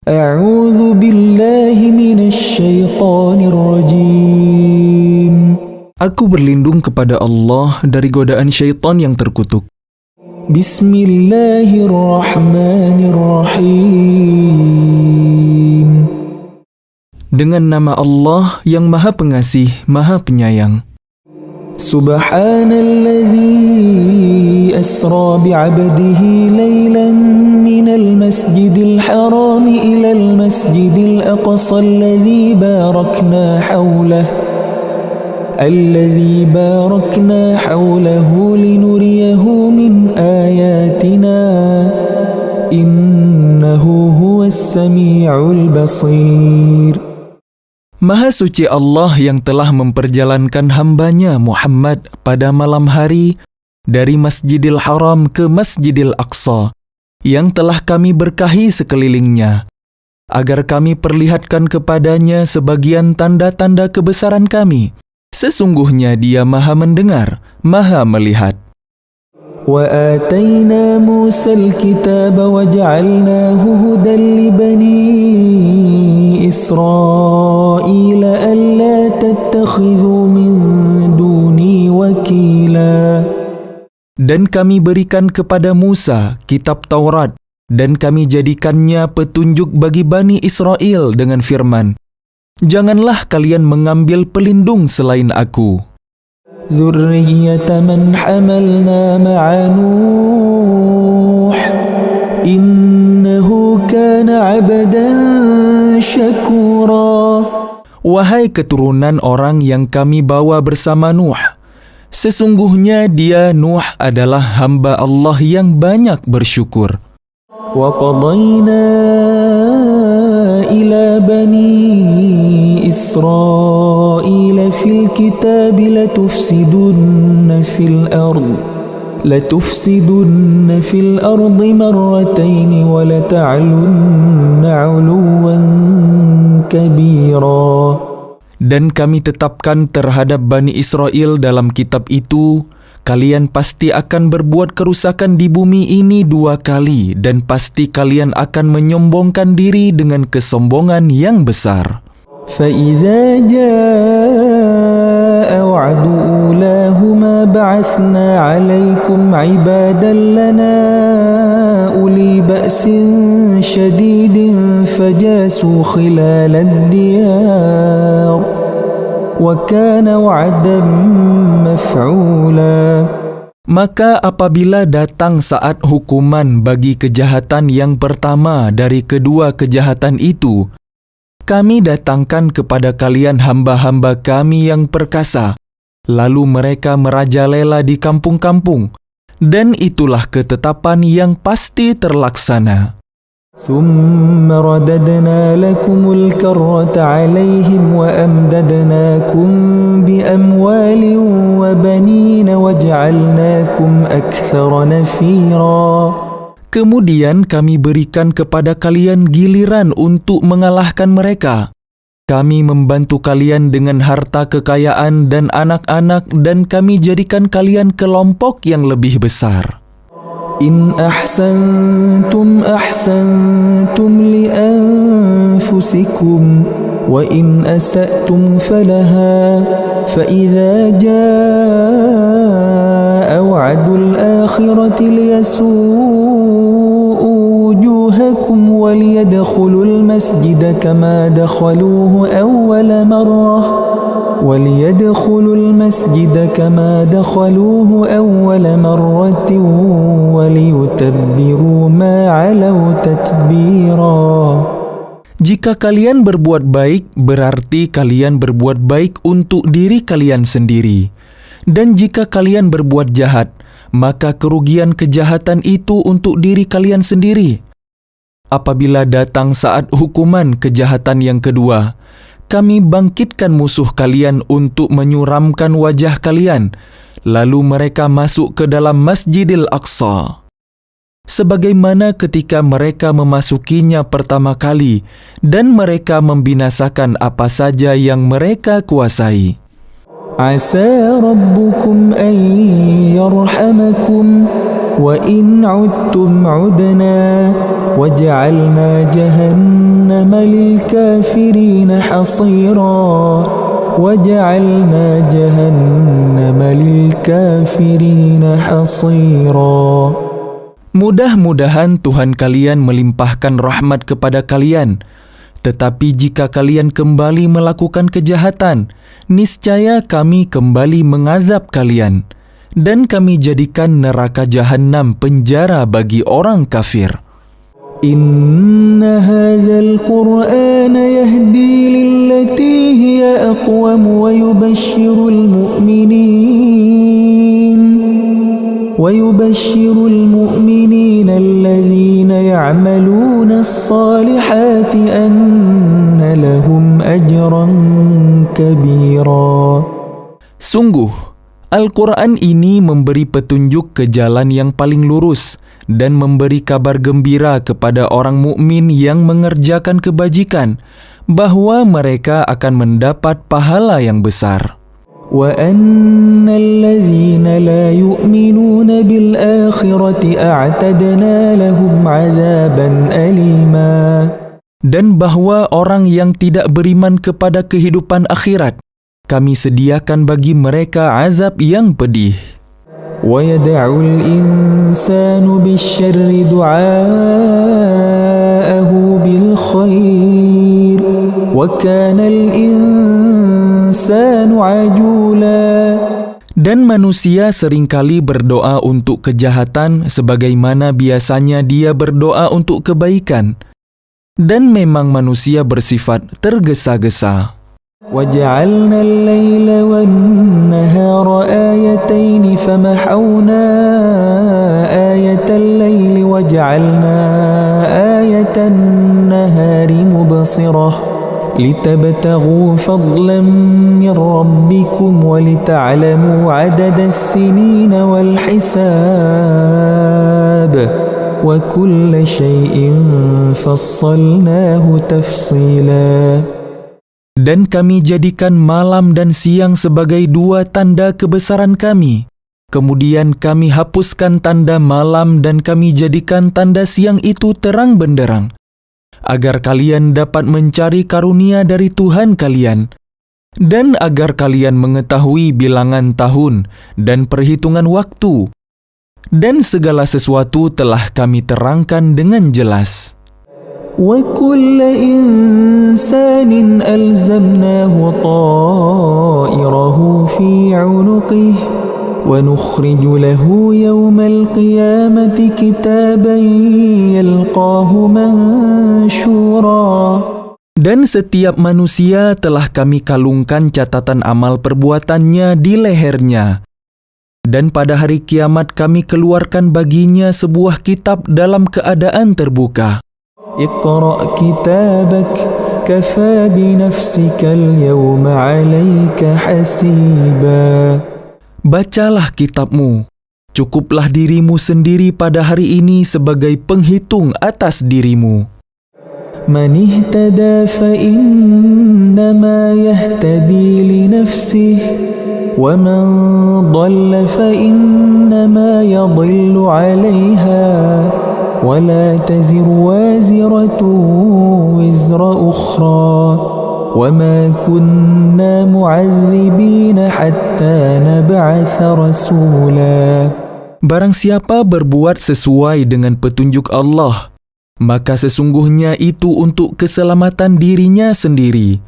A'udzu billahi minasy syaithanir rajim. Aku berlindung kepada Allah dari godaan syaitan yang terkutuk. Bismillahirrahmanirrahim. Dengan nama Allah yang Maha Pengasih, Maha Penyayang. Subhanalladzi asra bi'abdihi laylan minal masjidil haram ilal masjidil aqsa alladzi barakna hawlahu linuriyahu min ayatina innahu huwas sami'ul basir. Maha suci Allah yang telah memperjalankan hambanya Muhammad pada malam hari dari Masjidil Haram ke Masjidil Aqsa yang telah kami berkahi sekelilingnya, agar kami perlihatkan kepadanya sebagian tanda-tanda kebesaran kami. Sesungguhnya Dia Maha mendengar, Maha melihat. وآتينا موسى الكتاب وجعلناه هدى لبني إسرائيل ألا تتخذوا من دوني وكيلا. Dan kami berikan kepada Musa kitab Taurat, dan kami jadikannya petunjuk bagi Bani Israel dengan firman, janganlah kalian mengambil pelindung selain aku. ذرية من حملنا مع نوح إنه كان عبدا شكورا. Wahai keturunan orang yang kami bawa bersama Nuh, sesungguhnya dia Nuh adalah hamba Allah yang banyak bersyukur. وقضينا إلى بني إسرائيل في الكتاب لتفسدن في الأرض مرتين ولتعلن علوا كبيرا. Dan kami tetapkan terhadap Bani Israel dalam kitab itu, kalian pasti akan berbuat kerusakan di bumi ini 2 kali, dan pasti kalian akan menyombongkan diri dengan kesombongan yang besar. فَإِذَا جَاءَ وَعْدُ أُولَاهُمَا بَعَثْنَا عَلَيْكُمْ عِبَادًا لَنَا أُولِي بَأْسٍ شَدِيدٍ فَجَاسُوا خِلَالَ الدِّيَارِ وَكَانَ وَعْدًا مَفْعُولًا. Maka apabila datang saat hukuman bagi kejahatan yang pertama dari kedua kejahatan itu, kami datangkan kepada kalian hamba-hamba kami yang perkasa, lalu mereka merajalela di kampung-kampung, dan itulah ketetapan yang pasti terlaksana. ثُمَّ رَدَدْنَا لَكُمُ الْكَرَّةَ عَلَيْهِمْ وَأَمْدَدْنَاكُمْ بِأَمْوَالٍ وَبَنِينَ وَجَعَلْنَاكُمْ أَكْثَرَ نَفِيرًا. Kemudian kami berikan kepada kalian giliran untuk mengalahkan mereka. Kami membantu kalian dengan harta kekayaan dan anak-anak, dan kami jadikan kalian kelompok yang lebih besar. إن أحسنتم أحسنتم لأنفسكم وإن أسأتم فلها فإذا جاء وعد الآخرة ليسوءوا وجوهكم وليدخلوا المسجد كما دخلوه أول مرة وَلِيُتَبِّرُوا مَا عَلَوْا تَتْبِيرًا. Jika kalian berbuat baik, berarti kalian berbuat baik untuk diri kalian sendiri. Dan jika kalian berbuat jahat, maka kerugian kejahatan itu untuk diri kalian sendiri. Apabila datang saat hukuman kejahatan yang kedua, kami bangkitkan musuh kalian untuk menyuramkan wajah kalian, lalu mereka masuk ke dalam Masjidil Aqsa. Sebagaimana ketika mereka memasukinya pertama kali, dan mereka membinasakan apa saja yang mereka kuasai. Asa rabbukum an yarhamakum وإن عدتم عدنا وجعلنا جهنم للكافرين حصيرا وجعلنا جهنم للكافرين حصيرا. Mudah-mudahan Tuhan kalian melimpahkan rahmat kepada kalian. Tetapi jika kalian kembali melakukan kejahatan, niscaya kami kembali mengazab kalian, dan kami jadikan neraka jahanam penjara bagi orang kafir. Inna hadzal Qur'an yahdi lillati hiya aqwam wa يبشر المؤمنين الذين يعملون الصالحات أن لهم أجرا كبيرا. Sungguh, Al-Quran ini memberi petunjuk ke jalan yang paling lurus dan memberi kabar gembira kepada orang mukmin yang mengerjakan kebajikan bahwa mereka akan mendapat pahala yang besar. وَأَنَّ الَّذِينَ لَا يُؤْمِنُونَ بِالْآخِرَةِ أَعْتَدْنَا لَهُمْ عَذَابًا أَلِيمًا. Dan bahwa orang yang tidak beriman kepada kehidupan akhirat, kami sediakan bagi mereka azab yang pedih. وَيَدْعُ الْإِنسَانُ بِالشَّرِّ دُعَاءَهُ بِالْخَيْرِ وَكَانَ الْإِنسَانُ عَجُولًا. Dan manusia seringkali berdoa untuk kejahatan sebagaimana biasanya dia berdoa untuk kebaikan. Dan memang manusia bersifat tergesa-gesa. وَجَعَلْنَا اللَّيْلَ وَالنَّهَارَ آيَتَيْنِ فَمَحَوْنَا آيَةَ اللَّيْلِ وَجَعَلْنَا آيَةَ النَّهَارِ مُبْصِرَةً لِتَبْتَغُوا فَضْلًا مِّن رَّبِّكُمْ وَلِتَعْلَمُوا عَدَدَ السِّنِينَ وَالْحِسَابَ وَكُلَّ شَيْءٍ فَصَّلْنَاهُ تَفْصِيلًا. Dan kami jadikan malam dan siang sebagai dua tanda kebesaran kami. Kemudian kami hapuskan tanda malam dan kami jadikan tanda siang itu terang benderang, agar kalian dapat mencari karunia dari Tuhan kalian, dan agar kalian mengetahui bilangan tahun dan perhitungan waktu. Dan segala sesuatu telah kami terangkan dengan jelas. وَكُلَّ إِنسَانٍ أَلْزَمْنَاهُ طَائِرَهُ فِي عُنُقِهِ وَنُخْرِجُ لَهُ يَوْمَ الْقِيَامَةِ كِتَابًا يَلْقَاهُ مَنشُورًا. Dan setiap manusia telah kami kalungkan catatan amal perbuatannya di lehernya. Dan pada hari kiamat kami keluarkan baginya sebuah kitab dalam keadaan terbuka. اقرأ كتابك كفى بنفسك اليوم عليك حسيبا. Bacalah kitabmu, cukuplah dirimu sendiri pada hari ini sebagai penghitung atas dirimu. من اهتدى فإنما يهتدي لنفسه ومن ضل فإنما يضل عليها ولا تزر وازرة وزر أخرى وما كنا معذبين حتى نبعث رسولا. Barang siapa berbuat sesuai dengan petunjuk Allah, maka sesungguhnya itu untuk keselamatan dirinya sendiri.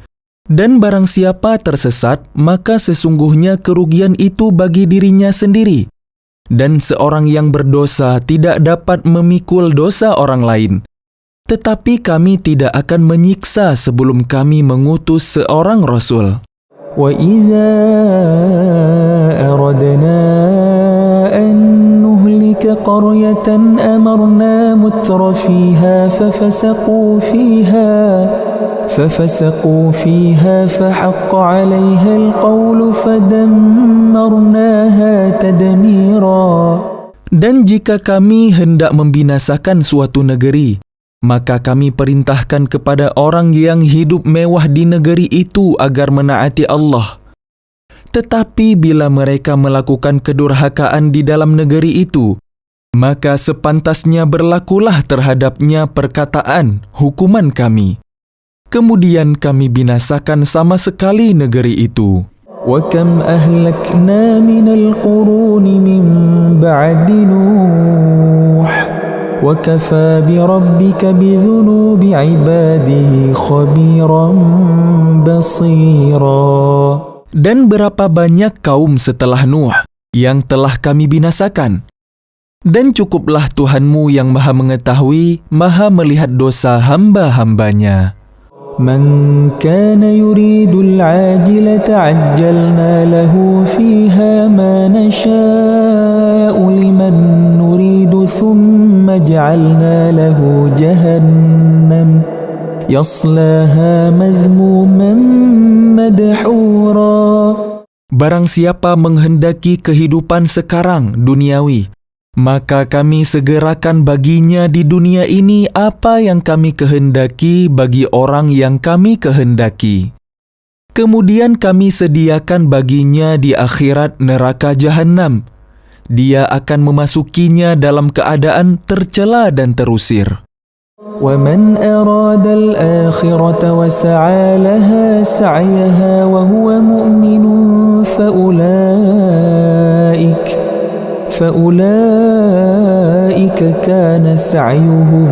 Dan barang siapa tersesat, maka sesungguhnya kerugian itu bagi dirinya sendiri. Dan seorang yang berdosa tidak dapat memikul dosa orang lain. Tetapi kami tidak akan menyiksa sebelum kami mengutus seorang Rasul. وَإِذَا أَرَدْنَا أَن نُهْلِكَ قَرْيَةً أَمَرْنَا مُتْرَ فِيهَا فَفَسَقُوا فِيهَا فَحَقَّ عَلَيْهَا الْقَوْلُ فَدَمَّرْنَاهَا تَدْمِيرًا. Dan jika kami hendak membinasakan suatu negeri, maka kami perintahkan kepada orang yang hidup mewah di negeri itu agar menaati Allah. Tetapi bila mereka melakukan kedurhakaan di dalam negeri itu, maka sepantasnya berlakulah terhadapnya perkataan hukuman kami. Kemudian kami binasakan sama sekali negeri itu. وَكَمْ أَهْلَكْنَا مِنَ الْقُرُونِ مِنْ بَعْدِ نُوحٍ وَكَفَى بِرَبِّكَ بِذُنُوبِ عِبَادِهِ خَبِيرًا بَصِيرًا. Dan berapa banyak kaum setelah Nuh yang telah kami binasakan. Dan cukuplah Tuhanmu yang maha mengetahui, maha melihat dosa hamba-hambanya. مَنْ كَانَ يُرِيدُ الْعَاجِلَةَ عَجَّلْنَا لَهُ فِيهَا مَا نَشَاءُ لِمَنْ نُرِيدُ ثُمَّ جَعَلْنَا لَهُ جَهَنَّمَ يَصْلَاهَا مَذْمُومًا مَدْحُورًا. Barang siapa menghendaki kehidupan sekarang duniawi, maka kami segerakan baginya di dunia ini apa yang kami kehendaki bagi orang yang kami kehendaki. Kemudian kami sediakan baginya di akhirat neraka jahanam. Dia akan memasukinya dalam keadaan tercela dan terusir. وَمَنْ أَرَادَ الْآخِرَةَ وَسَعَى لَهَا سَعْيَهَا وَهُوَ مُؤْمِنٌ فَأُولَئِكَ كَانَ سَعْيُهُمْ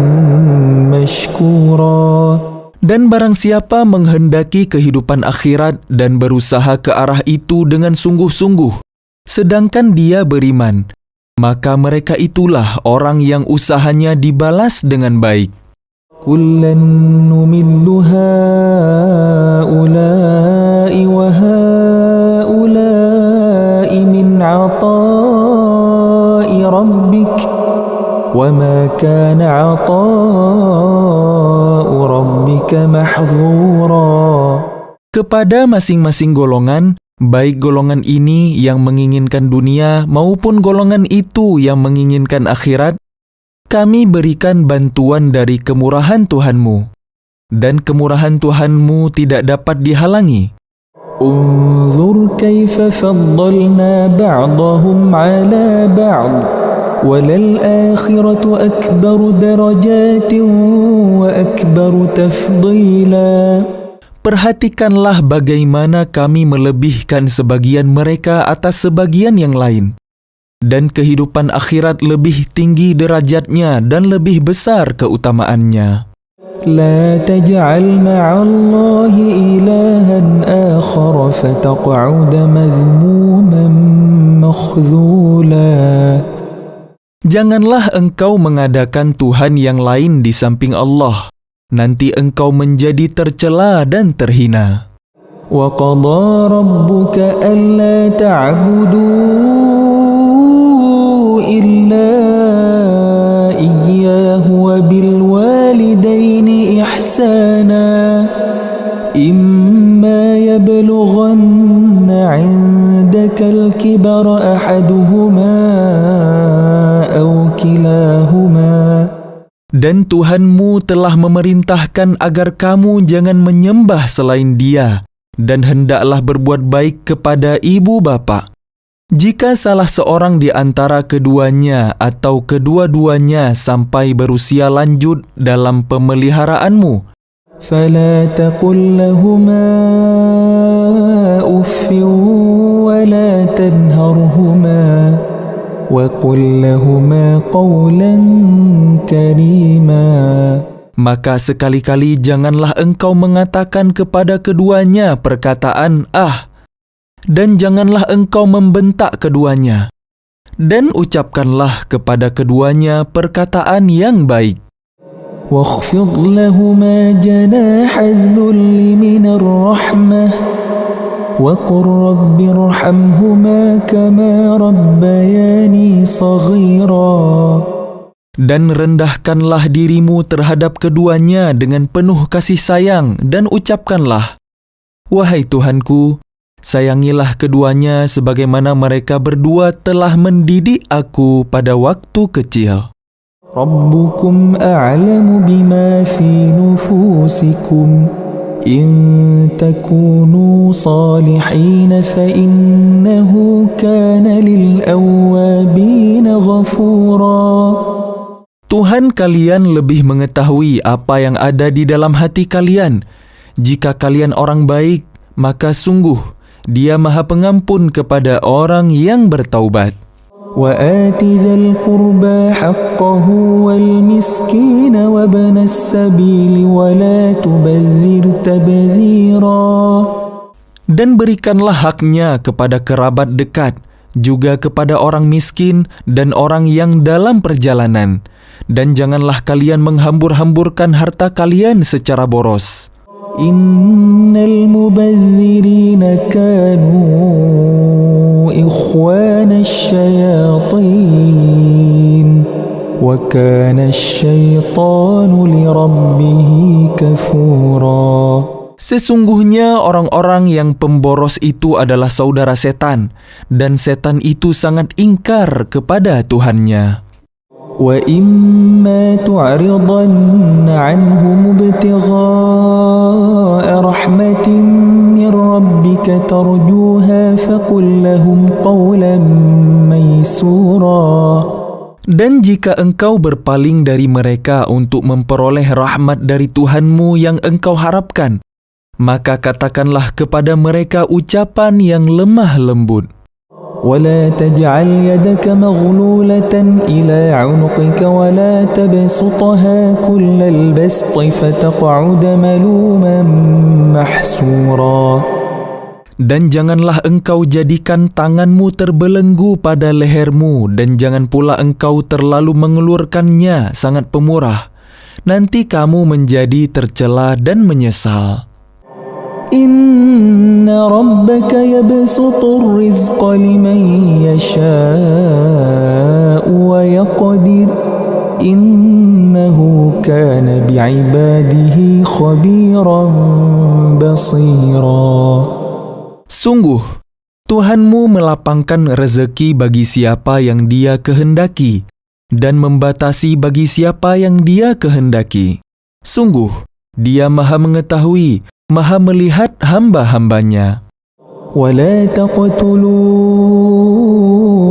مَشْكُورًا. Dan barang siapa menghendaki kehidupan akhirat dan berusaha ke arah itu dengan sungguh-sungguh, sedangkan dia beriman, maka mereka itulah orang yang usahanya dibalas dengan baik. كُلًّا نُمِدُّ هَؤُلَاءِ وَهَؤُلَاءِ مِنْ عَطَاءِ رَبِّكَ وَمَا كَانَ عَطَاءُ رَبِّكَ مَحْظُورًا. Kepada masing-masing golongan, baik golongan ini yang menginginkan dunia maupun golongan itu yang menginginkan akhirat, kami berikan bantuan dari kemurahan Tuhanmu, dan kemurahan Tuhanmu tidak dapat dihalangi. انظر كيف فضلنا بعضهم على بعض وللآخرة أكبر درجات وأكبر تفضيلا. Perhatikanlah bagaimana kami melebihkan sebagian mereka atas sebagian yang lain. Dan kehidupan akhirat lebih tinggi derajatnya dan lebih besar keutamaannya. لا تجعل مع الله إلها آخر فتقعد مذموما مخذولا. Janganlah engkau mengadakan Tuhan yang lain di samping Allah. Nanti engkau menjadi tercela dan terhina. وَقَضَى رَبُّكَ أَلَّا تَعْبُدُوا إِلَّا إِيَّاهُ وَبِالْوَالِدَيْنِ إِحْسَانًا إِمَّا يَبْلُغَنَّ عِندَكَ الْكِبَرَ أَحَدُهُمَا أَوْ كِلَاهُمَا. Dan Tuhanmu telah memerintahkan agar kamu jangan menyembah selain Dia, dan hendaklah berbuat baik kepada ibu bapa. Jika salah seorang di antara keduanya atau kedua-duanya sampai berusia lanjut dalam pemeliharaanmu, فَلَا تَقُلْ لَهُمَا أُفٍّ وَلَا تَنْهَرْهُمَا وَقُلْ لَهُمَا قَوْلًا كَرِيمًا. maka sekali-kali janganlah engkau mengatakan kepada keduanya perkataan "ah", dan janganlah engkau membentak keduanya, dan ucapkanlah kepada keduanya perkataan yang baik. وَاخْفِضْ لَهُمَا جَنَاحَ الذُّلِّ مِنَ الرَّحْمَةِ وَقُلْ رَبِّ ارْحَمْهُمَا كَمَا رَبَّيَانِي صَغِيرًا. Dan rendahkanlah dirimu terhadap keduanya dengan penuh kasih sayang, dan ucapkanlah, "Wahai Tuhanku, sayangilah keduanya sebagaimana mereka berdua telah mendidik aku pada waktu kecil." رَبُّكُمْ أَعْلَمُ بِمَا فِي نُفُوسِكُمْ إن تكونوا صالحين فإنه كان للأوابين غفورا. Tuhan kalian lebih mengetahui apa yang ada di dalam hati kalian. Jika kalian orang baik, maka sungguh Dia Maha Pengampun kepada orang yang bertaubat. وآت ذا القربى حقه والمسكين وابن السبيل ولا تبذر تبذيرا. Dan berikanlah haknya kepada kerabat dekat, juga kepada orang miskin dan orang yang dalam perjalanan. Dan janganlah kalian menghambur-hamburkan harta kalian secara boros. Innal mubadzirina kanu ikhwana syayatin wa kana syaitanu lirabbihi kafura. Sesungguhnya orang-orang yang pemboros itu adalah saudara setan, dan setan itu sangat ingkar kepada Tuhannya. وَإِمَّا تُعْرِضَنَّ عَنْهُمُ ابْتِغَاءَ رَحْمَةٍ مِّن رَّبِّكَ تَرْجُوهَا فَقُل لَّهُمْ قَوْلًا مَّيْسُورًا. Dan jika engkau berpaling dari mereka untuk memperoleh rahmat dari Tuhanmu yang engkau harapkan, maka katakanlah kepada mereka ucapan yang lemah lembut. ولا تجعل يدك مغلولة إلى عنقك ولا تبسطها كل البسط فتقعد ملوما محسورا. Dan janganlah engkau jadikan tanganmu terbelenggu pada lehermu, dan jangan pula engkau terlalu mengelurkannya sangat pemurah. Nanti kamu menjadi tercela dan menyesal. Inna rabbaka yabsutur rizqa liman yasha'u wa yaqdir. Innahu kana bi'ibadihi khabiran basira. Sungguh, Tuhanmu melapangkan rezeki bagi siapa yang Dia kehendaki, dan membatasi bagi siapa yang Dia kehendaki. Sungguh, Dia Maha mengetahui, Maha melihat hamba-hambanya. وَلَا تَقْتُلُوا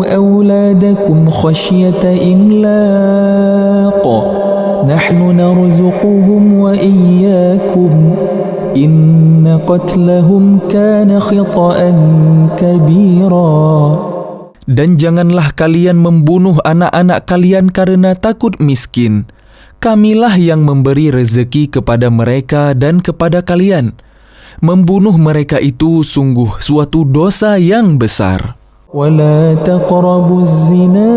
أَوْلَادَكُمْ خَشْيَةَ إِمْلَاقٍ نَحْنُ نَرْزُقُهُمْ وَإِيَّاكُمْ إِنَّ قَتْلَهُمْ كَانَ خِطَأً كَبِيرًا. Dan janganlah kalian membunuh anak-anak kalian karena takut miskin. Kamilah yang memberi rezeki kepada mereka dan kepada kalian. Membunuh mereka itu sungguh suatu dosa yang besar. وَلَا تَقْرَبُوا الزِّنَا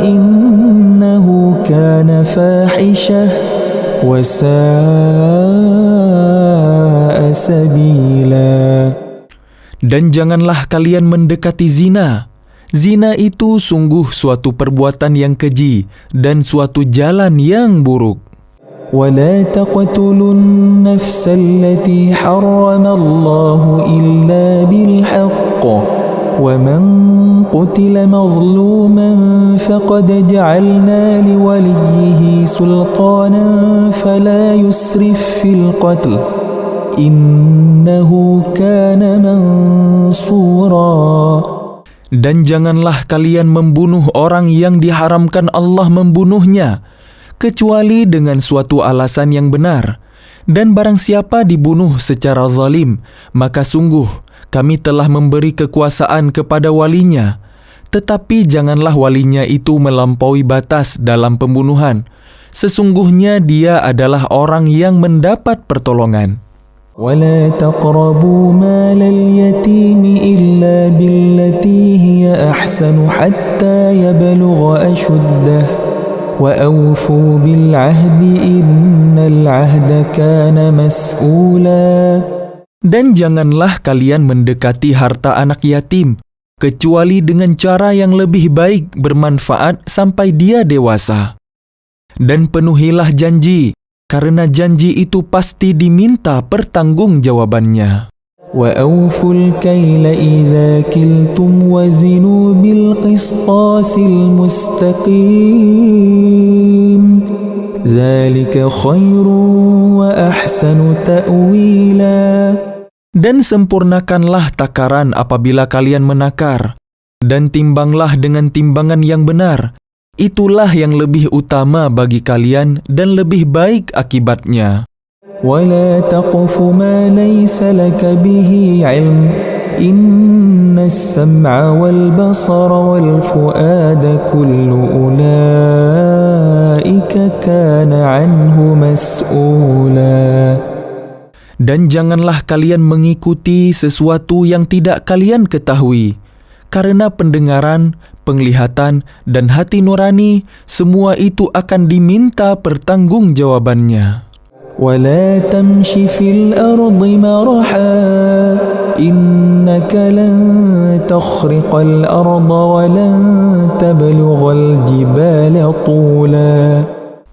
إِنَّهُ كَانَ فَاحِشَةً وَسَاءَ سَبِيلًا. Dan janganlah kalian mendekati zina. Zina itu sungguh suatu perbuatan yang keji dan suatu jalan yang buruk. وَلَا تَقْتُلُوا النَّفْسَ الَّتِي حَرَّمَ اللَّهُ إِلَّا بِالْحَقِّ وَمَنْ قُتِلَ مَظْلُومًا فَقَدْ جَعَلْنَا لِوَلِيِّهِ سُلْطَانًا فَلَا يُسْرِفْ فِي الْقَتْلِ إِنَّهُ كَانَ مَنْصُورًا. Dan janganlah kalian membunuh orang yang diharamkan Allah membunuhnya, kecuali dengan suatu alasan yang benar. Dan barang siapa dibunuh secara zalim, maka sungguh kami telah memberi kekuasaan kepada walinya. Tetapi janganlah walinya itu melampaui batas dalam pembunuhan. Sesungguhnya dia adalah orang yang mendapat pertolongan. وَلَا تَقْرَبُوا مَالَ الْيَتِيمِ إِلَّا بِالَّتِي هِيَ أَحْسَنُ حَتَّى يَبْلُغَ أَشُدَّهُ وَأَوْفُوا بِالْعَهْدِ إِنَّ الْعَهْدَ كَانَ مَسْئُولًا. Dan janganlah kalian mendekati harta anak yatim, kecuali dengan cara yang lebih baik bermanfaat sampai dia dewasa. Dan penuhilah janji, karena janji itu pasti diminta pertanggungjawabannya. وَأَوْفُوا الْكَيْلَ إِذَا كِلْتُمْ وَزِنُوا بِالْقِسْطَاسِ الْمُسْتَقِيمِ ذلك خير وأحسن تأويلا. Dan sempurnakanlah takaran apabila kalian menakar, dan timbanglah dengan timbangan yang benar. Itulah yang lebih utama bagi kalian dan lebih baik akibatnya. ولا تقف ما ليس لك به علم إن السمع والبصر والفؤاد كل أولئك كان عنه مسؤولا. Dan janganlah kalian mengikuti sesuatu yang tidak kalian ketahui, karena pendengaran, penglihatan, dan hati nurani, semua itu akan diminta pertanggungjawabannya. ولا تمش في الأرض مرحا إنك لن تخرق الأرض ولن تبلغ الجبال طولا.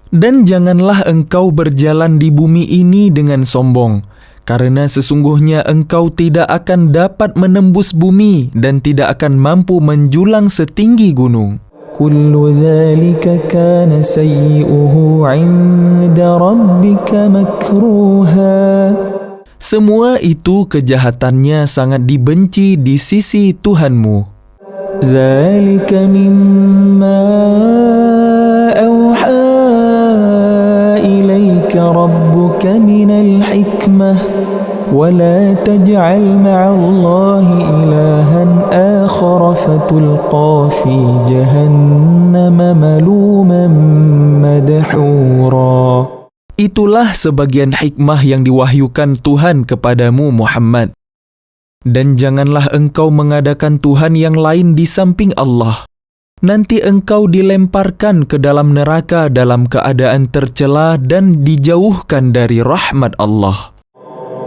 Dan janganlah engkau berjalan di bumi ini dengan sombong, karena sesungguhnya engkau tidak akan dapat menembus bumi dan tidak akan mampu menjulang setinggi gunung. كل ذلك كان سيئه عند ربك مكروها. Semua itu kejahatannya sangat dibenci di sisi Tuhanmu. ذلك مما أوحى إليك ربك من الحكمة ولا تجعل مع الله إلها آخر فتلقى في جهنم ملوما مدحورا. Itulah sebagian hikmah yang diwahyukan Tuhan kepadamu Muhammad. Dan janganlah engkau mengadakan Tuhan yang lain di samping Allah. Nanti engkau dilemparkan ke dalam neraka dalam keadaan tercela dan dijauhkan dari rahmat Allah.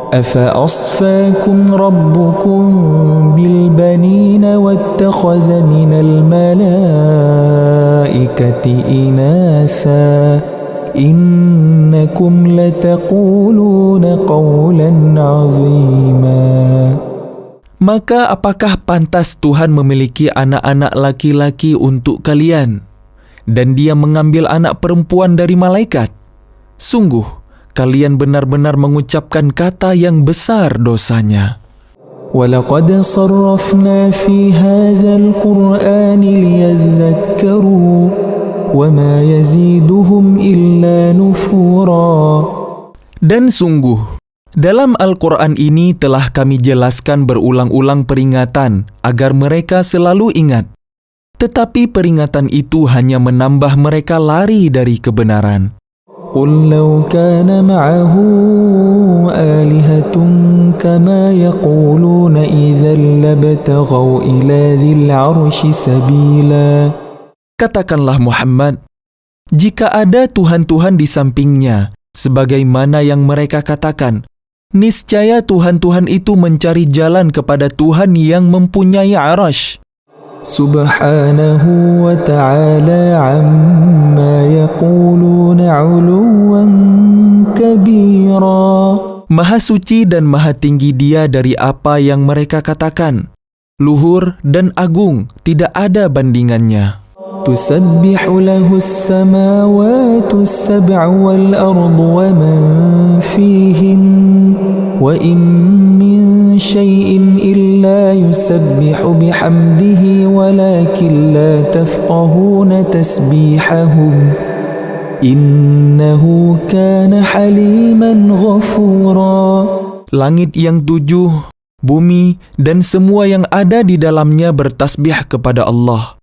أفأصفاكم ربكم بالبنين واتخذ من الملائكة إناثا إنكم لتقولون قولا عظيما. Maka apakah pantas Tuhan memiliki anak-anak laki-laki untuk kalian, dan Dia mengambil anak perempuan dari malaikat? Sungguh, kalian benar-benar mengucapkan kata yang besar dosanya. وَلَقَدْ صَرَّفْنَا فِي هَذَا الْقُرْآنِ لِيَذَّكَّرُوا وَمَا يَزِيدُهُمْ إِلَّا نُفُورًا. Dan sungguh, dalam Al-Quran ini telah kami jelaskan berulang-ulang peringatan agar mereka selalu ingat. Tetapi peringatan itu hanya menambah mereka lari dari kebenaran. قل لو كان معه آلهة كما يقولون إذا لابتغوا إلى ذي العرش سبيلا. Katakanlah Muhammad, jika ada Tuhan-Tuhan di sampingnya, sebagaimana yang mereka katakan, niscaya Tuhan-Tuhan itu mencari jalan kepada Tuhan yang mempunyai arash. Subhanahu wa ta'ala amma yaquluna 'uluwan kabira. Maha suci dan maha tinggi Dia dari apa yang mereka katakan. Luhur dan agung, tidak ada bandingannya. Tusabbihu lahu as-samawati as-sab'u wal ardu wa man fihin wa in min syai'in illa yusabbihu bihamdihi walakin la tafqahuna tasbihahum innahu kana haliman ghafura. Langit yang 7, bumi dan semua yang ada di dalamnya bertasbih kepada Allah.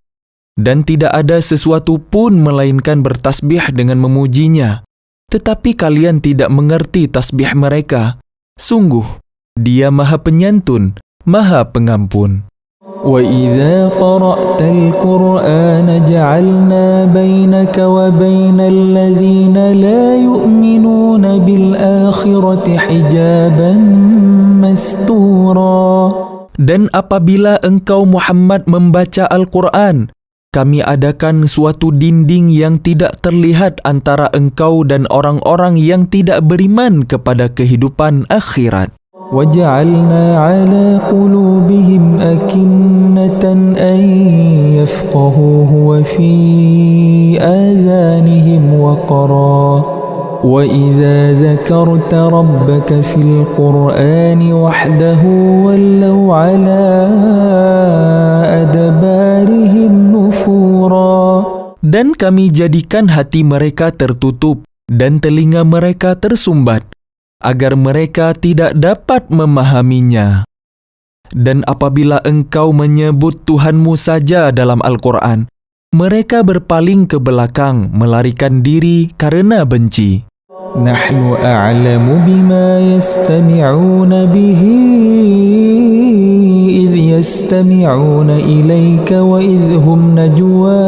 Dan tidak ada sesuatu pun melainkan bertasbih dengan memujinya. Tetapi kalian tidak mengerti tasbih mereka. Sungguh, Dia maha penyantun, maha pengampun. وَإِذَا قَرَأْتَ الْقُرْآنَ جَعَلْنَا بَيْنَكَ وَبَيْنَ الَّذِينَ لَا يُؤْمِنُونَ بِالْآخِرَةِ حِجَابًا مَسْتُورًا. Dan apabila engkau Muhammad membaca Al-Quran, kami adakan suatu dinding yang tidak terlihat antara engkau dan orang-orang yang tidak beriman kepada kehidupan akhirat. وَجَعَلْنَا عَلَى قُلُوبِهِمْ أَكِنَّةً أَنْ يَفْقَهُوهُ وَفِي آذَانِهِمْ وَقْرًا وَإِذَا ذَكَرْتَ رَبَّكَ فِي الْقُرْآنِ وَحْدَهُ وَلَّوْا عَلَى أَدْبَارِهِمْ نُفُورًا. Dan kami jadikan hati mereka tertutup dan telinga mereka tersumbat, agar mereka tidak dapat memahaminya. Dan apabila engkau menyebut Tuhanmu saja dalam Al-Quran, mereka berpaling ke belakang, melarikan diri karena benci. نحن أعلم بما يستمعون به إذ يستمعون إليك وإذ هم نجوى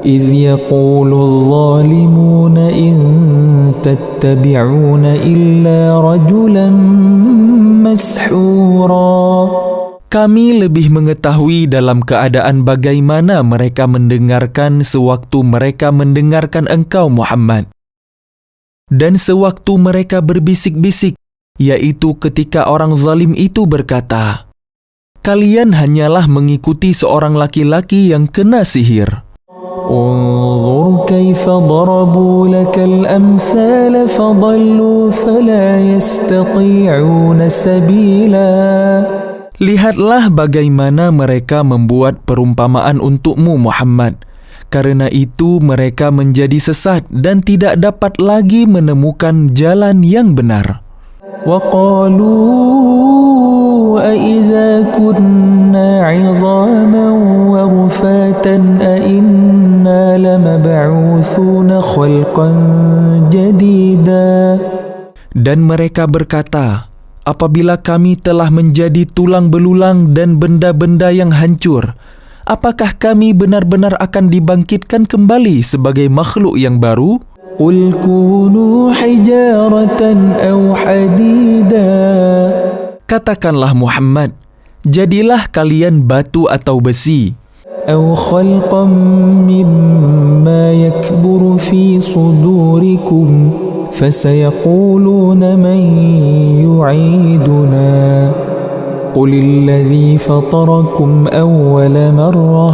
إذ يقول الظالمون إن تتبعون إلا رجلا مسحورا. Kami lebih mengetahui dalam keadaan bagaimana mereka mendengarkan sewaktu mereka mendengarkan engkau Muhammad. Dan sewaktu mereka berbisik-bisik, yaitu ketika orang zalim itu berkata, kalian hanyalah mengikuti seorang laki-laki yang kena sihir. انظر كيف ضربوا لك الأمثال فضلوا فلا يستطيعون سبيلا. Lihatlah bagaimana mereka membuat perumpamaan untukmu Muhammad. Karena itu mereka menjadi sesat dan tidak dapat lagi menemukan jalan yang benar. وَقَالُوا أَإِذَا كُنَّا عِظَامًا وَرُفَاتًا أَإِنَّا لَمَبْعُوثُونَ خَلْقًا جَدِيدًا. Dan mereka berkata, apabila kami telah menjadi tulang belulang dan benda-benda yang hancur, apakah kami benar-benar akan dibangkitkan kembali sebagai makhluk yang baru? قُلْ كُونُوا حِجَارَةً أَوْ حَدِيدًا. Katakanlah Muhammad, jadilah kalian batu atau besi, أَوْ خَلْقًا مِّمَّا يَكْبُرُ فِي صُدُورِكُمْ فَسَيَقُولُونَ مَن يُعِيدُنَا قُلِ الَّذِي فَطَرَكُمْ أَوَّلَ مَرَّةٍ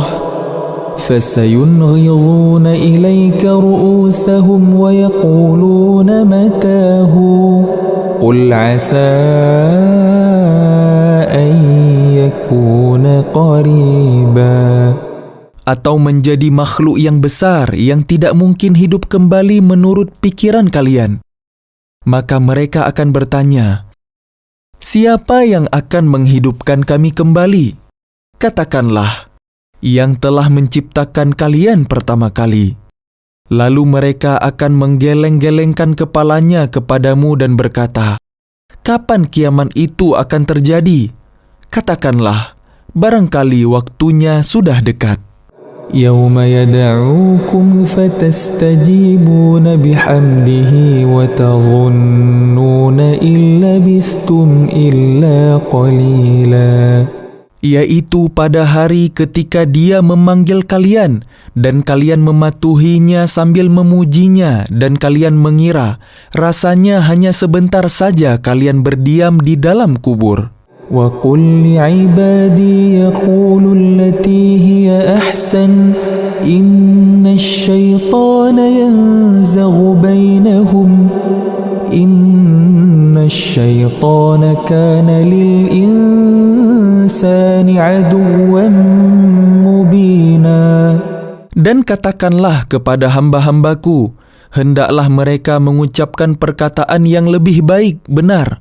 فَسَيُنْغِضُونَ إِلَيْكَ رُؤُوسَهُمْ وَيَقُولُونَ مَتَىٰ قُلْ عَسَىٰ أَن يَكُونَ قَرِيبًا. atau menjadi makhluk yang besar yang tidak mungkin hidup kembali menurut pikiran kalian. Maka mereka akan bertanya, siapa yang akan menghidupkan kami kembali? Katakanlah, yang telah menciptakan kalian pertama kali. Lalu mereka akan menggeleng-gelengkan kepalanya kepadamu dan berkata, kapan kiamat itu akan terjadi? Katakanlah, barangkali waktunya sudah dekat. يَوْمَ يَدْعُوكُمْ فَتَسْتَجِيبُونَ بِحَمْدِهِ وَتَظُنُّونَ إِن لَّبِثْتُمْ إِلَّا قَلِيلًا. Yaitu pada hari ketika dia memanggil kalian, dan kalian mematuhinya sambil memujinya, dan kalian mengira, rasanya hanya sebentar saja kalian berdiam di dalam kubur. وَقُلْ لِعِبَادِي يَقُولُوا الَّتِي هِيَ أَحْسَنُ إِنَّ الشَّيْطَانَ يَنزَغُ بَيْنَهُمْ إِنَّ الشَّيْطَانَ كَانَ لِلْإِنسَانِ عَدُوًّا مُّبِينًا. Dan katakanlah kepada hamba-hambaku, hendaklah mereka mengucapkan perkataan yang lebih baik, benar.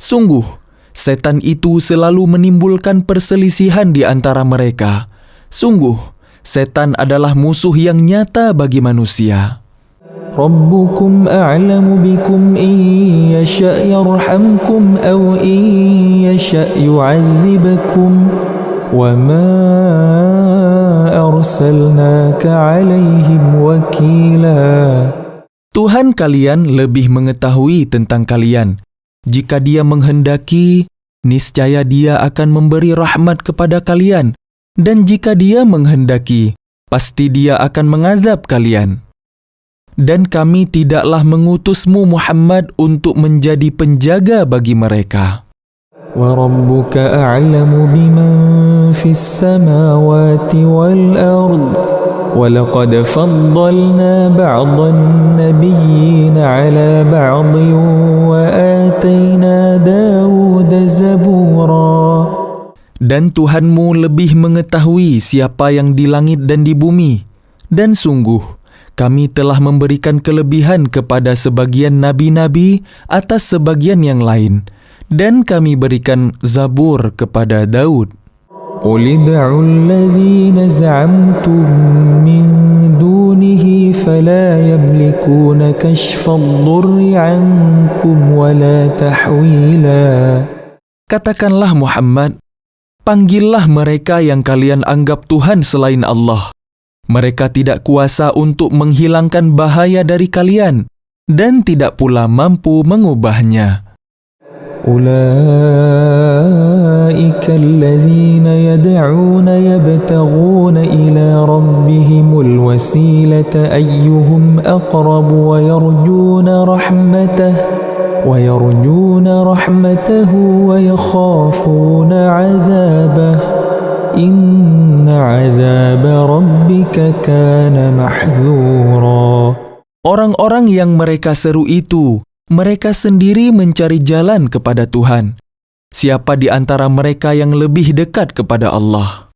Sungguh, setan itu selalu menimbulkan perselisihan di antara mereka. Sungguh, setan adalah musuh yang nyata bagi manusia. رَبُّكُمْ أَعْلَمُ بِكُمْ إِن يَشَأْ يَرْحَمْكُمْ أَوْ إِن يَشَأْ يُعَذِّبْكُمْ وَمَا أَرْسَلْنَاكَ عَلَيْهِمْ وَكِيلًا. Tuhan kalian lebih mengetahui tentang kalian. Jika Dia menghendaki, niscaya Dia akan memberi rahmat kepada kalian. Dan jika Dia menghendaki, pasti Dia akan mengazab kalian. Dan kami tidaklah mengutusmu Muhammad untuk menjadi penjaga bagi mereka. وربك أعلم بمن في السماوات والأرض ولقد فضلنا بعض النبيين على بعض وآتينا داود زبورا. Dan Tuhanmu lebih mengetahui siapa yang di langit dan di bumi. Dan sungguh, kami telah memberikan kelebihan kepada sebagian nabi-nabi atas sebagian yang lain. Dan kami berikan Zabur kepada Daud. قل ادعوا الذين زعمتم من دونه فلا يملكون كشف الضر عنكم ولا تحويلا. Katakanlah Muhammad, panggillah mereka yang kalian anggap Tuhan selain Allah. Mereka tidak kuasa untuk menghilangkan bahaya dari kalian dan tidak pula mampu mengubahnya. أولئك الذين يدعون يبتغون إلى ربهم الوسيلة أيهم أقرب ويرجون رحمته ويخافون عذابه إن عذاب ربك كان محذورا. Orang-orang yang mereka seru itu, mereka sendiri mencari jalan kepada Tuhan. Siapa di antara mereka yang lebih dekat kepada Allah?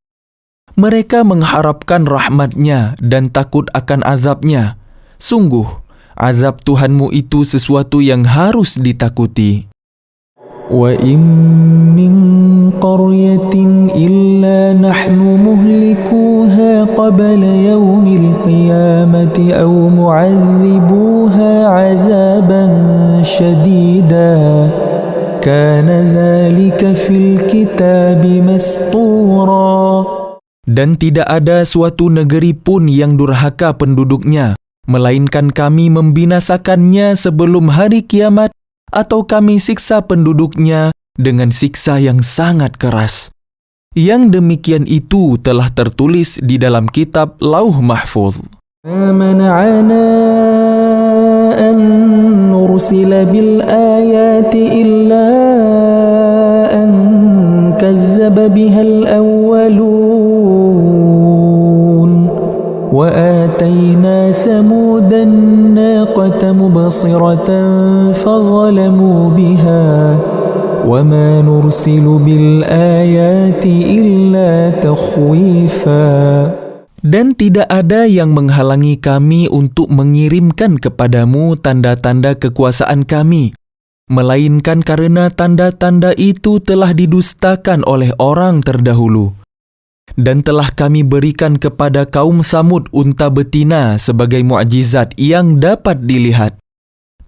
Mereka mengharapkan rahmat-Nya dan takut akan azab-Nya. Sungguh, azab Tuhanmu itu sesuatu yang harus ditakuti. وَإِن مِّن قَرْيَةٍ إِلَّا نَحْنُ مُهْلِكُوهَا قَبْلَ يَوْمِ الْقِيَامَةِ أَوْ مُعَذِّبُوهَا عَذَابًا شَدِيدًا كَانَ ذَلِكَ فِي الْكِتَابِ مَسْطُورًا. Dan tidak ada suatu negeri pun yang durhaka penduduknya, melainkan kami membinasakannya sebelum hari kiamat, atau kami siksa penduduknya dengan siksa yang sangat keras. Yang demikian itu telah tertulis di dalam kitab Lauh Mahfuz. مَا مَنَعَنَا أَن نُرْسِلَ بِالْآيَاتِ إِلَّا أَن كَذَّبَ بِهَا الْأَوَّلُونَ وَآتَيْنَا ثَمُودَ النَّاقَةَ مُبْصِرَةً فَظَلَمُوا بِهَا وَمَا نُرْسِلُ بِالْآيَاتِ إِلَّا تَخْوِيفًا. Dan tidak ada yang menghalangi kami untuk mengirimkan kepadamu tanda-tanda kekuasaan kami, melainkan karena tanda-tanda itu telah didustakan oleh orang terdahulu. Dan telah kami berikan kepada kaum Samud unta betina sebagai mukjizat yang dapat dilihat.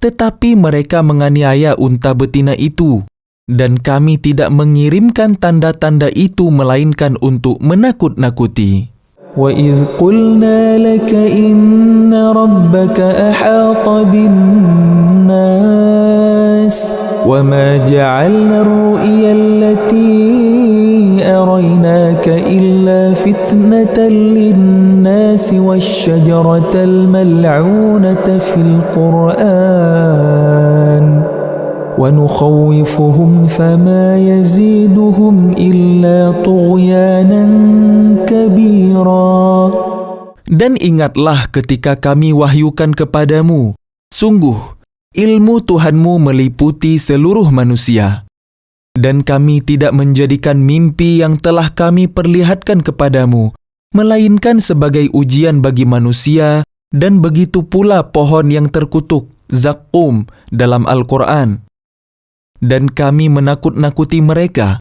Tetapi mereka menganiaya unta betina itu, dan kami tidak mengirimkan tanda-tanda itu melainkan untuk menakut-nakuti. وَإِذْ قُلْنَا لَكَ إِنَّ رَبَّكَ أَحَاطَ بِالنَّاسِ وَمَا جَعَلْنَا الرُّؤْيَا الَّتِي أَرَيْنَاكَ إِلَّا فِتْنَةً لِلنَّاسِ وَالشَّجَرَةَ الْمَلْعُونَةَ فِي الْقُرْآنِ وَنُخَوِّفُهُمْ فَمَا يَزِيدُهُمْ إِلَّا طُغْيَانًا كَبِيرًا. Dan ingatlah ketika kami wahyukan kepadamu, sungguh ilmu Tuhanmu meliputi seluruh manusia. Dan kami tidak menjadikan mimpi yang telah kami perlihatkan kepadamu, melainkan sebagai ujian bagi manusia, dan begitu pula pohon yang terkutuk, Zaqqum, dalam Al-Quran. Dan kami menakut-nakuti mereka,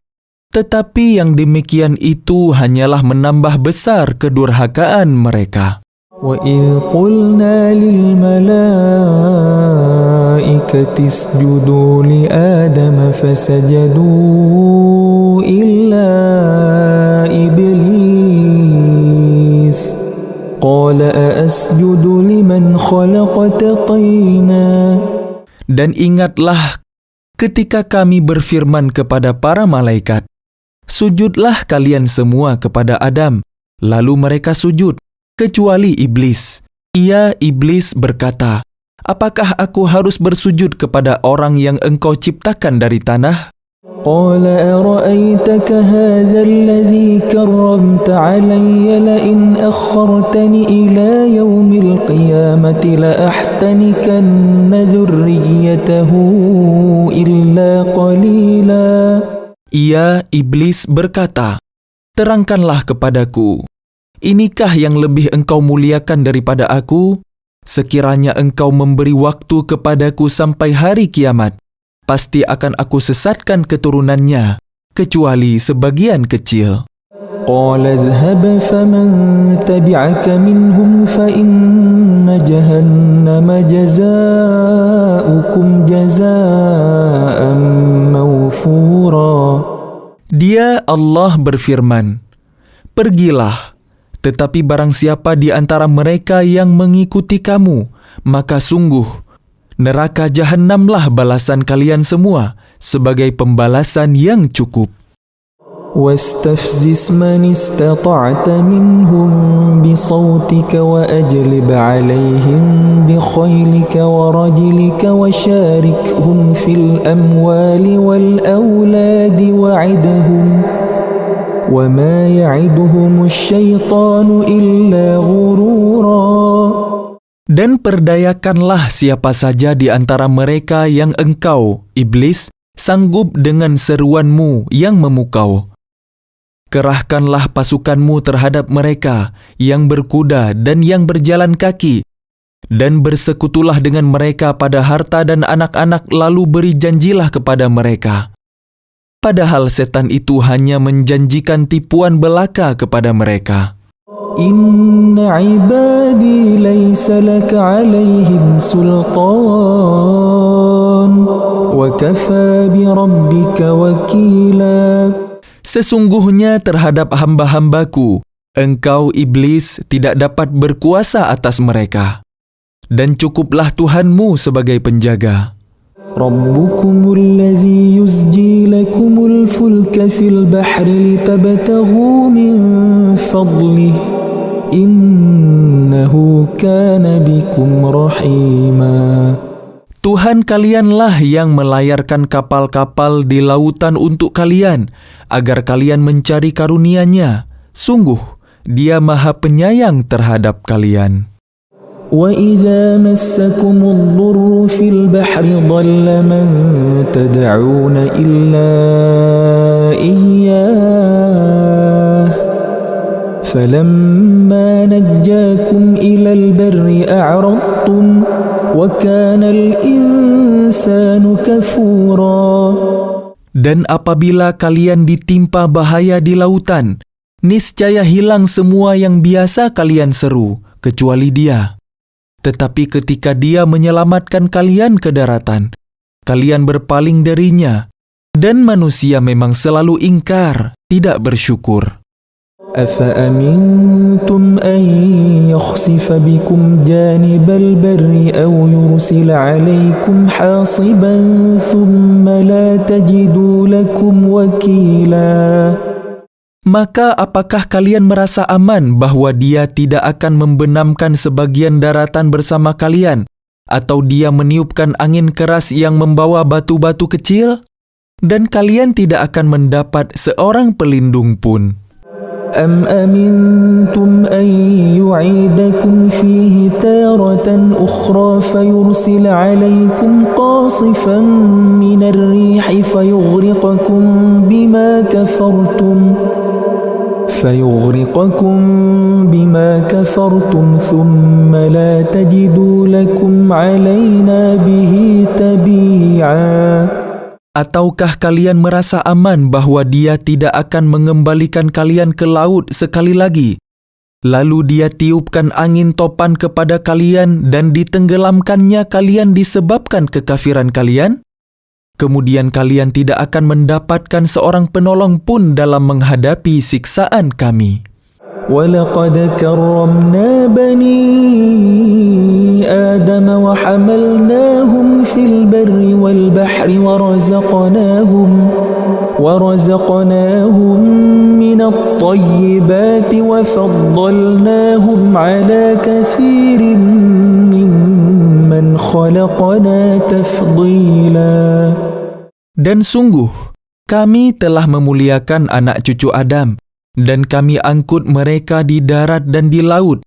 tetapi yang demikian itu hanyalah menambah besar kedurhakaan mereka. وَإِذْ قُلْنَا لِلْمَلَائِكَةِ اسْجُدُوا لِآدَمَ فَسَجَدُوا إِلَّا إِبْلِيسَ قَالَ أَأَسْجُدُ لِمَنْ خَلَقْتَ طِينًا. Dan ingatlah ketika kami berfirman kepada para malaikat, sujudlah kalian semua kepada Adam. Lalu mereka sujud, kecuali iblis. Iblis berkata, apakah aku harus bersujud kepada orang yang engkau ciptakan dari tanah? قال أرأيتك هذا الذي كرمت علي لئن أخرتني إلى يوم القيامة لأحتنكن ذريته إلا قليلا. Ia, iblis, berkata, "Terangkanlah kepadaku, inikah yang lebih engkau muliakan daripada aku? Sekiranya engkau memberi waktu kepadaku sampai hari kiamat, pasti akan aku sesatkan keturunannya, kecuali sebagian kecil." قال اذهب فمن تبعك منهم فإن جهنم جزاؤكم جزاء موفورا. Dia, Allah, berfirman, "Pergilah, tetapi barang siapa di antara mereka yang mengikuti kamu, maka sungguh neraka Jahannamlah balasan kalian semua sebagai pembalasan yang cukup." واستفزز من استطعت منهم بصوتك وأجلب عليهم بخيلك ورجلك وشاركهم في الأموال والأولاد وعدهم وما يعدهم الشيطان إلا غرورا. Dan perdayakanlah siapa saja di antara mereka yang engkau, iblis, sanggup dengan seruanmu yang memukau. Kerahkanlah pasukanmu terhadap mereka yang berkuda dan yang berjalan kaki, dan bersekutulah dengan mereka pada harta dan anak-anak, lalu beri janjilah kepada mereka. Padahal setan itu hanya menjanjikan tipuan belaka kepada mereka. Inna ibadi laysa laka alaihim sultan wa kafa bi rabbika wakila. Sesungguhnya terhadap hamba-hambaku, engkau, iblis, tidak dapat berkuasa atas mereka, dan cukuplah Tuhanmu sebagai penjaga. Rabbukumul ladzi yusji lakumul fulka fil bahri litabtaghu min fadlih innahu kana bikum rahima. Tuhan kalianlah yang melayarkan kapal-kapal di lautan untuk kalian, agar kalian mencari karunia-Nya. Sungguh, Dia Maha Penyayang terhadap kalian. وَإِذَا مَسَّكُمُ الضُّرُّ فِي الْبَحْرِ ضَلَّ مَن تَدْعُونَ إِلَّا إِيَّاهُ فَلَمَّا نَجَّاكُمْ إِلَى الْبَرِّ أَعْرَضْتُمْ وَكَانَ الْإِنسَانُ كَفُورًا. Dan apabila kalian ditimpa bahaya di lautan, niscaya hilang semua yang biasa kalian seru, kecuali Dia. Tetapi ketika Dia menyelamatkan kalian ke daratan, kalian berpaling darinya, dan manusia memang selalu ingkar, tidak bersyukur. أَفَأَمِنْتُمْ أَنْ يَخْسِفَ بِكُمْ جَانِبَ الْبَرِّ أَوْ يُرْسِلَ عَلَيْكُمْ حَاصِبًا ثُمَّ لَا تَجِدُوا لَكُمْ وَكِيلًا. Maka apakah kalian merasa aman bahwa Dia tidak akan membenamkan sebagian daratan bersama kalian, atau Dia meniupkan angin keras yang membawa batu-batu kecil, dan kalian tidak akan mendapat seorang pelindung pun? أَمْ أَمِنْتُمْ أَنْ يُعِيدَكُمْ فِيهِ تَارَةً أُخْرَى فَيُرْسِلَ عَلَيْكُمْ قَاصِفًا مِنَ الرِّيحِ فَيُغْرِقَكُمْ بِمَا كَفَرْتُمْ ثُمَّ لَا تَجِدُوا لَكُمْ عَلَيْنَا بِهِ تَبِيعًا. Ataukah kalian merasa aman bahwa Dia tidak akan mengembalikan kalian ke laut sekali lagi, lalu Dia tiupkan angin topan kepada kalian dan ditenggelamkannya kalian disebabkan kekafiran kalian? Kemudian kalian tidak akan mendapatkan seorang penolong pun dalam menghadapi siksaan Kami. وَلَقَدْ كَرَّمْنَا بَنِي آدَمَ وَحَمَلْنَاهُمْ فِي الْبَرِّ وَالْبَحْرِ وَرَزَقْنَاهُمْ مِنَ الطَّيِّبَاتِ وَفَضَّلْنَاهُمْ عَلَى كَثِيرٍ مِّمَّنْ خَلَقْنَا تَفْضِيلًا. Dan sungguh, Kami telah memuliakan anak cucu Adam, dan kami angkut mereka di darat dan di laut,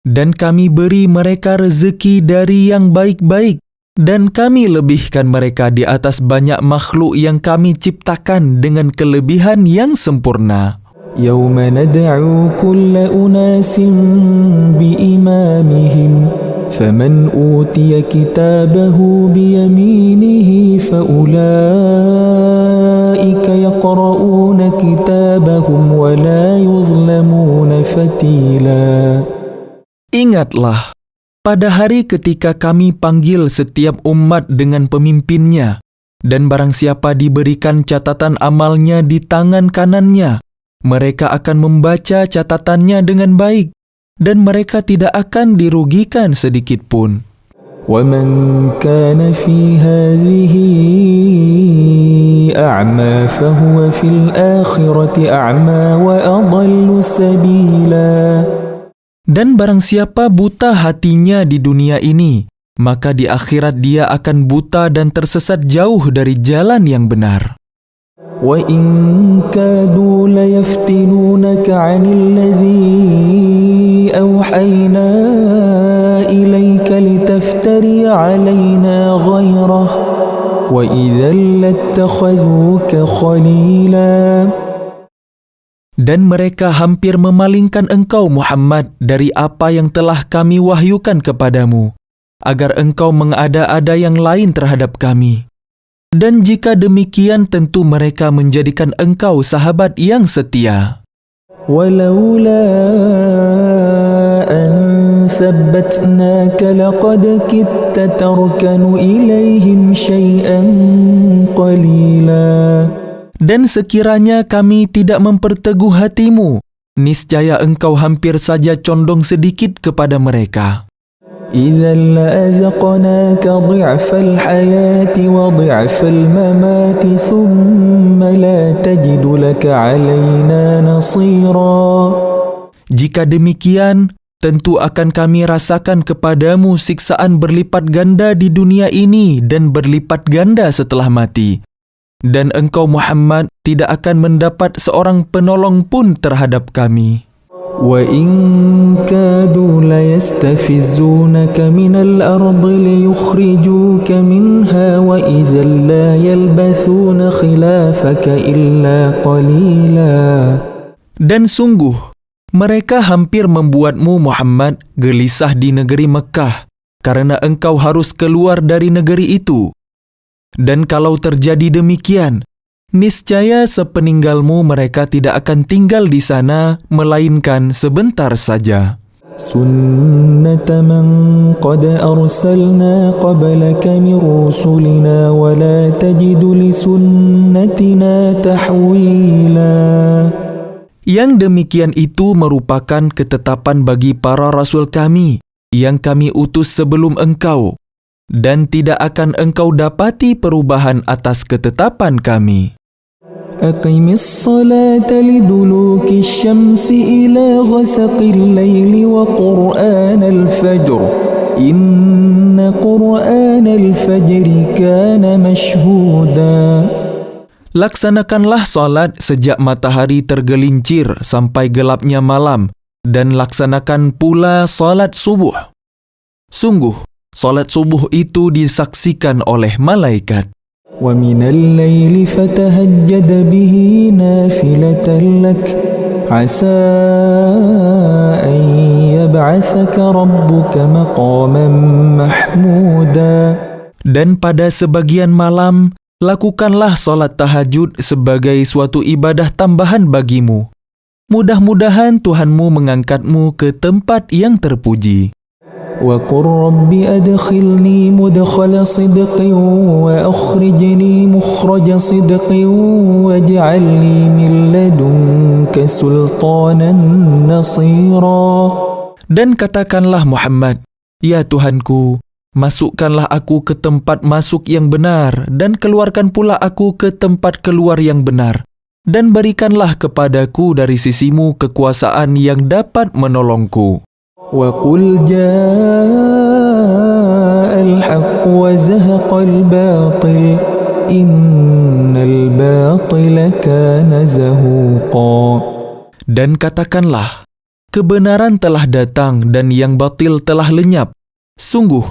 dan kami beri mereka rezeki dari yang baik-baik, dan kami lebihkan mereka di atas banyak makhluk yang kami ciptakan dengan kelebihan yang sempurna. يوم ندعو كل أناس بإمامهم فمن أوتي كتابه بيمينه فأولئك يقرؤون كتابهم ولا يظلمون فتيلا. Ingatlah, pada hari ketika kami panggil setiap umat dengan pemimpinnya, dan barang siapa diberikan catatan amalnya di tangan kanannya, mereka akan membaca catatannya dengan baik, dan mereka tidak akan dirugikan sedikit pun. وَمَنْ كَانَ فِي هَذِهِ أَعْمَى فَهُوَ فِي الْآخِرَةِ أَعْمَى وَأَضَلُّ سَبِيلًا. Dan barang siapa buta hatinya di dunia ini, maka di akhirat dia akan buta dan tersesat jauh dari jalan yang benar. وَإِنْ كَادُوا لَيَفْتِنُونَكَ عَنِ الَّذِي أَوْحَيْنَا إِلَيْكَ لِتَفْتَرِيَ عَلَيْنَا غَيْرَهُ وَإِذًا لَاتَّخَذُوكَ خَلِيلًا. Dan mereka hampir memalingkan engkau Muhammad dari apa yang telah kami wahyukan kepadamu, agar engkau mengada-ada yang lain terhadap kami. Dan jika demikian tentu mereka menjadikan engkau sahabat yang setia. وَلَوْلَا أَنْ ثَبَّتْنَاكَ لَقَدْ كِدتَّ تَرْكَنُ إِلَيْهِمْ شَيْئًا قَلِيلًا. Dan sekiranya kami tidak memperteguh hatimu, niscaya engkau hampir saja condong sedikit kepada mereka. إِذًا لَأَذَقْنَاكَ ضِعْفَ الْحَيَاةِ وَضِعْفَ الْمَمَاتِ ثُمَّ لَا تَجِدُ لَكَ عَلَيْنَا نَصِيرًا. Jika demikian, tentu akan kami rasakan kepadamu siksaan berlipat ganda di dunia ini dan berlipat ganda setelah mati. Dan engkau Muhammad tidak akan mendapat seorang penolong pun terhadap kami. وَإِنْ كَادُوا لَيَسْتَفِزُّونَكَ مِنَ الْأَرْضِ لِيُخْرِجُوكَ مِنْهَا وَإِذًا لَا يَلْبَثُونَ خِلَافَكَ إِلَّا قَلِيلًا. Dan sungguh, mereka hampir membuatmu Muhammad gelisah di negeri Mekah, karena engkau harus keluar dari negeri itu. Dan kalau terjadi demikian, niscaya sepeninggalmu mereka tidak akan tinggal di sana, melainkan sebentar saja. سُنَّةَ مَنْ قَدْ أَرْسَلْنَا قَبْلَكَ مِنْ رُسُلِنَا وَلَا تَجِدُ لِسُنَّتِنَا تَحْوِيلًا. Yang demikian itu merupakan ketetapan bagi para rasul kami, yang kami utus sebelum engkau, dan tidak akan engkau dapati perubahan atas ketetapan kami. أقم الصلاة لدلوك الشمس إلى غسق الليل وقرآن الفجر إن قرآن الفجر كان مشهودا. Laksanakanlah salat sejak matahari tergelincir sampai gelapnya malam, dan laksanakan pula salat subuh. Sungguh, salat subuh itu disaksikan oleh malaikat. وَمِنَ اللَّيْلِ فَتَهَجَّدْ بِهِ نَافِلَةً لَكَ عَسَىٰ أَنْ يَبْعَثَكَ رَبُّكَ مَقَامًا مَحْمُودًا. Dan pada sebagian malam, lakukanlah salat tahajud sebagai suatu ibadah tambahan bagimu. Mudah-mudahan Tuhanmu mengangkatmu ke tempat yang terpuji. وَقُلْ رَبِّ أَدْخِلْنِي مُدْخَلَ صِدْقٍ وَأَخْرِجْنِي مُخْرَجَ صِدْقٍ وَاجْعَلْ لِي مِنْ لَدُنْكَ سُلْطَانًا نَصِيرًا. Dan katakanlah Muhammad, ya Tuhanku, masukkanlah aku ke tempat masuk yang benar, dan keluarkan pula aku ke tempat keluar yang benar, dan berikanlah kepadaku dari sisimu kekuasaan yang dapat menolongku. وَقُلْ جَاءَ الْحَقُّ وَزَهَقَ الْبَاطِلُ إِنَّ الباطل كان زهوقا. Dan katakanlah, kebenaran telah datang dan yang batil telah lenyap. Sungguh,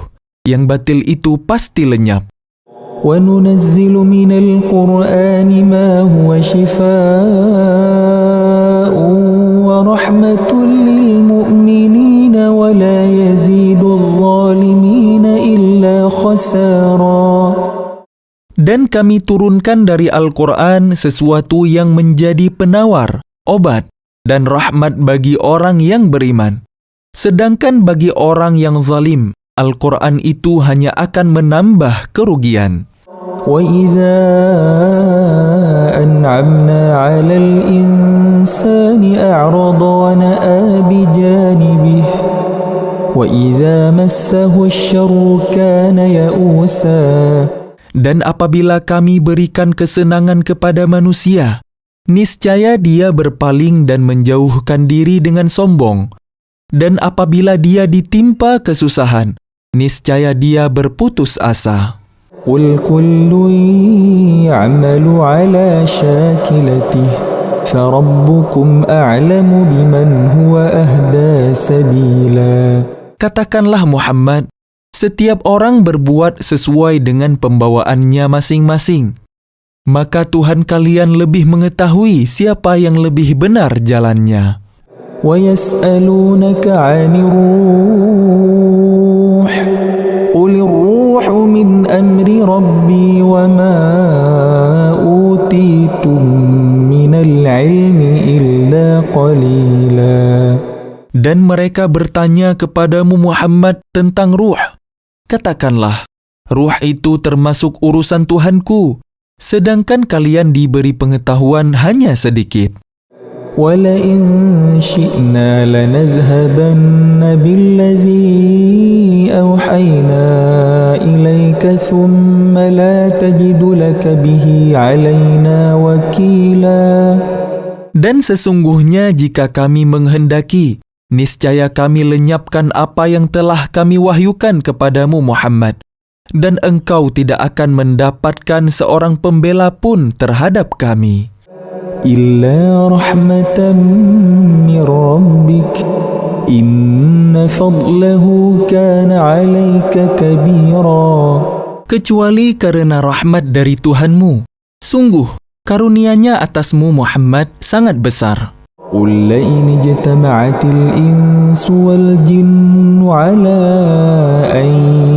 yang batil itu pasti lenyap. وَنُنَزِّلُ مِنَ الْقُرْآنِ مَا هُوَ شِفَاءٌ وَرَحْمَةٌ لِلْمُؤْمِنِينَ وَلَا يَزِيدُ الظَّالِمِينَ إِلَّا خَسَارًا. Dan kami turunkan dari Al-Quran sesuatu yang menjadi penawar, obat, dan rahmat bagi orang yang beriman. Sedangkan bagi orang yang zalim, Al-Quran itu hanya akan menambah kerugian. وَإِذَا أَنْعَمْنَا عَلَى الْإِنسَانِ أَعْرَضَ وَنَأَى بِجَانِبِهِ وَإِذَا مَسَّهُ الشَّرُّ كَانَ يَئُوسًا. Dan apabila kami berikan kesenangan kepada manusia, niscaya dia berpaling dan menjauhkan diri dengan sombong. Dan apabila dia ditimpa kesusahan, niscaya dia berputus asa. قُلْ كُلٌّ يَعْمَلُ عَلَى شَاكِلَتِهِ فَرَبُّكُمْ أَعْلَمُ بِمَنْ هُوَ أَهْدَى سَبِيلًا. Katakanlah Muhammad, setiap orang berbuat sesuai dengan pembawaannya masing-masing. Maka Tuhan kalian lebih mengetahui siapa yang lebih benar jalannya. وَيَسْأَلُونَكَ عَنِ الرُّوحِ قُلِ الرُّوحُ مِنْ أَمْرِ رَبِّي وَمَا أُوتِيتُم مِّنَ الْعِلْمِ إِلَّا قَلِيلًا. Dan mereka bertanya kepadamu Muhammad tentang ruh. Katakanlah, ruh itu termasuk urusan Tuhanku, sedangkan kalian diberi pengetahuan hanya sedikit. وَلَئِن شِئْنَا لَنَذْهَبَنَّ بِالَّذِي أَوْحَيْنَا إِلَيْكَ ثُمَّ لَا تَجِدُ لَكَ بِهِ عَلَيْنَا وَكِيلًا. Dan sesungguhnya jika kami menghendaki, niscaya kami lenyapkan apa yang telah kami wahyukan kepadamu Muhammad, dan engkau tidak akan mendapatkan seorang pembela pun terhadap kami. إِلَّا رَحْمَةً مِّن رَّبِّكَ إِنَّ فَضْلَهُ كَانَ عَلَيْكَ كَبِيرًا. Kecuali karena rahmat dari Tuhanmu, sungguh karunia-Nya atasmu Muhammad sangat besar. قُل لَّئِنِ اجْتَمَعَتِ الْإِنسُ وَالْجِنُّ عَلَىٰ أَن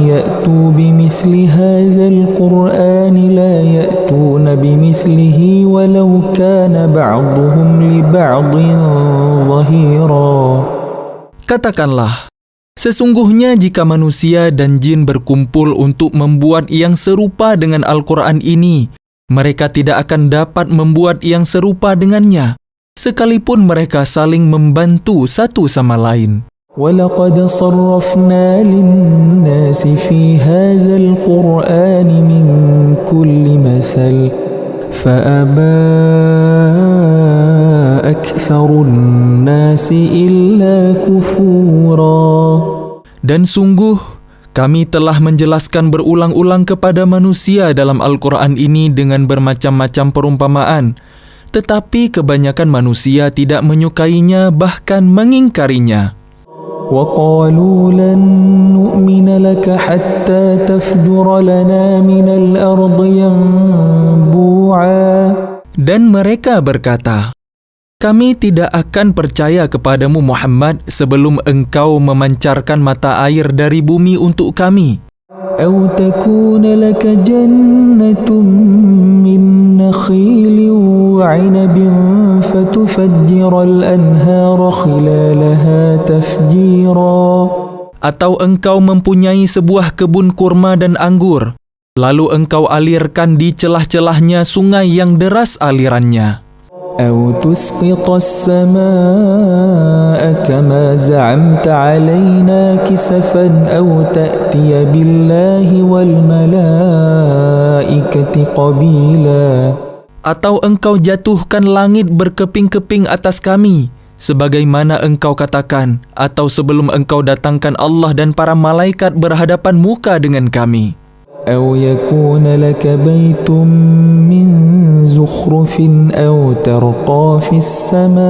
يَأْتُوا بِمِثْلِ هَٰذَا الْقُرْآنِ لَا يَأْتُونَ بِمِثْلِهِ وَلَوْ كَانَ بَعْضُهُمْ لِبَعْضٍ ظَهِيرًا. Katakanlah, sesungguhnya jika manusia dan jin berkumpul untuk membuat yang serupa dengan Al-Quran ini, mereka tidak akan dapat membuat yang serupa dengannya, sekalipun mereka saling membantu satu sama lain. وَلَقَدْ صَرَّفْنَا لِلنَّاسِ فِي هَذَا الْقُرْآنِ مِنْ كُلِّ مَثَلٍ فَأَبَى أَكْثَرُ النَّاسِ إِلَّا كُفُورًا. Dan sungguh, kami telah menjelaskan berulang-ulang kepada manusia dalam Al-Quran ini dengan bermacam-macam perumpamaan, tetapi kebanyakan manusia tidak menyukainya, bahkan mengingkarinya. وَقَالُوا لَن نُّؤْمِنَ لَكَ حَتَّى تَفْجُرَ لَنَا مِنَ الْأَرْضِ يَنبُوعًا. Dan mereka berkata, kami tidak akan percaya kepadamu Muhammad sebelum engkau memancarkan mata air dari bumi untuk kami. أَوْ تَكُونَ لَكَ جَنَّةٌ مِّن نَّخِيلٍ وَعِنَبٍ فَتُفَجِّرَ الْأَنْهَارَ خِلَالَهَا تَفْجِيرًا. Atau engkau mempunyai sebuah kebun kurma dan anggur, lalu engkau alirkan di celah-celahnya sungai yang deras alirannya. أَوْ تُسْقِطَ السَّمَاءَ كَمَا زَعَمْتَ عَلَيْنَا كِسَفًا أَوْ تَأْتِيَ بِاللَّهِ وَالْمَلَائِكَةِ قَبِيلًا. Atau engkau jatuhkan langit berkeping-keping atas kami, sebagaimana engkau katakan, atau sebelum engkau datangkan Allah dan para malaikat berhadapan muka dengan kami. أو يكون لك بيت من زخرف أو ترقى في السماء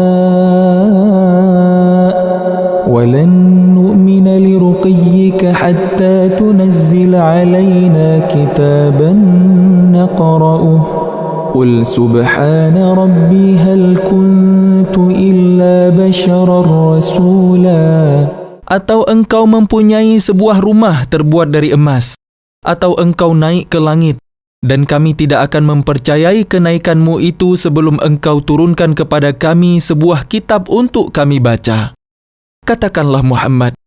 ولن نؤمن لرقيك حتى تنزل علينا كتابا نقرأه قل سبحان ربي هل كنت إلا بشرا رسولا. Atau engkau mempunyai sebuah rumah terbuat dari emas, atau engkau naik ke langit, dan kami tidak akan mempercayai kenaikanmu itu sebelum engkau turunkan kepada kami sebuah kitab untuk kami baca. Katakanlah Muhammad,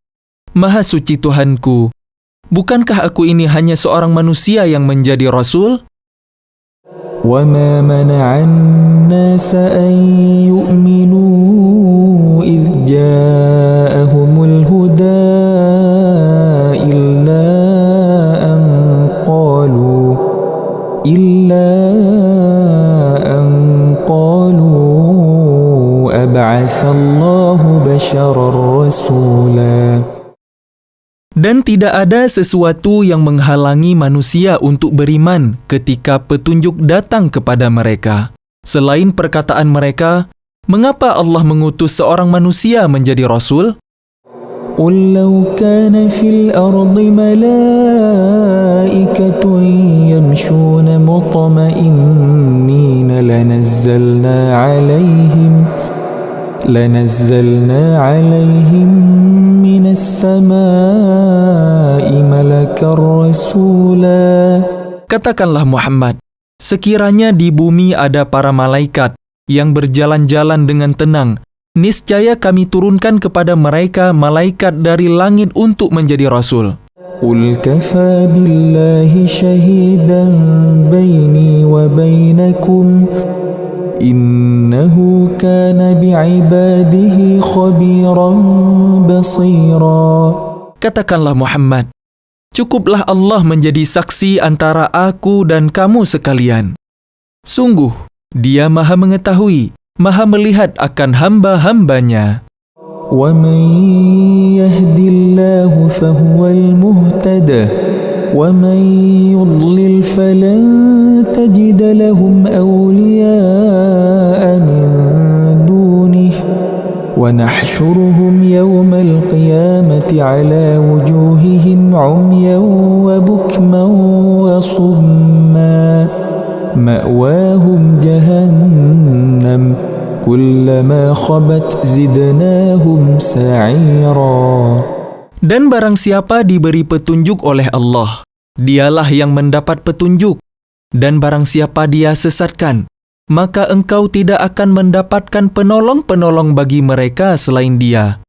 Maha Suci Tuhanku, bukankah aku ini hanya seorang manusia yang menjadi Rasul? وَمَا مَنَعَ النَّاسَ أَن يُؤْمِنُوا إِذْ جَاءَهُمُ الْهُدَى إِلَّا أَن قَالُوا أَبْعَثَ اللَّهُ بَشَرًا رَّسُولًا. Dan tidak ada sesuatu yang menghalangi manusia untuk beriman ketika petunjuk datang kepada mereka. Selain perkataan mereka, mengapa Allah mengutus seorang manusia menjadi Rasul? قُل لَّوْ كَانَ فِي الْأَرْضِ مَلَائِكَةٌ يَمْشُونَ مُطْمَئِنِّينَ لَنَزَّلْنَا عَلَيْهِم مِّنَ السَّمَاءِ مَلَكًا رَّسُولًا. Katakanlah Muhammad, sekiranya di bumi ada para malaikat yang berjalan-jalan dengan tenang, niscaya kami turunkan kepada mereka malaikat dari langit untuk menjadi Rasul. قُلْ كَفَى بِاللَّهِ شَهِيدًا بَيْنِي وَبَيْنَكُمْ إِنَّهُ كَانَ بِعِبَادِهِ خَبِيرًا بَصِيرًا. Katakanlah Muhammad, cukuplah Allah menjadi saksi antara aku dan kamu sekalian. Sungguh, Dia Maha mengetahui, Maha melihat akan hamba-hambanya. وَمَن يَهْدِ اللَّهُ فَهُوَ الْمُهْتَدِ وَمَن يُضْلِلْ فَلَن تَجِدَ لَهُمْ أَوْلِيَاءَ مِن دُونِهِ وَنَحْشُرُهُمْ يَوْمَ الْقِيَامَةِ عَلَى وُجُوهِهِمْ عُمْيًا وَبُكْمًا وَصُمًّا مَأْوَاهُمْ جَهَنَّمُ كُلَّمَا خَبَتْ زِدْنَاهُمْ سَعِيرًا. Dan barang siapa diberi petunjuk oleh Allah, dialah yang mendapat petunjuk. Dan barang siapa dia sesatkan, maka engkau tidak akan mendapatkan penolong-penolong bagi mereka selain Dia.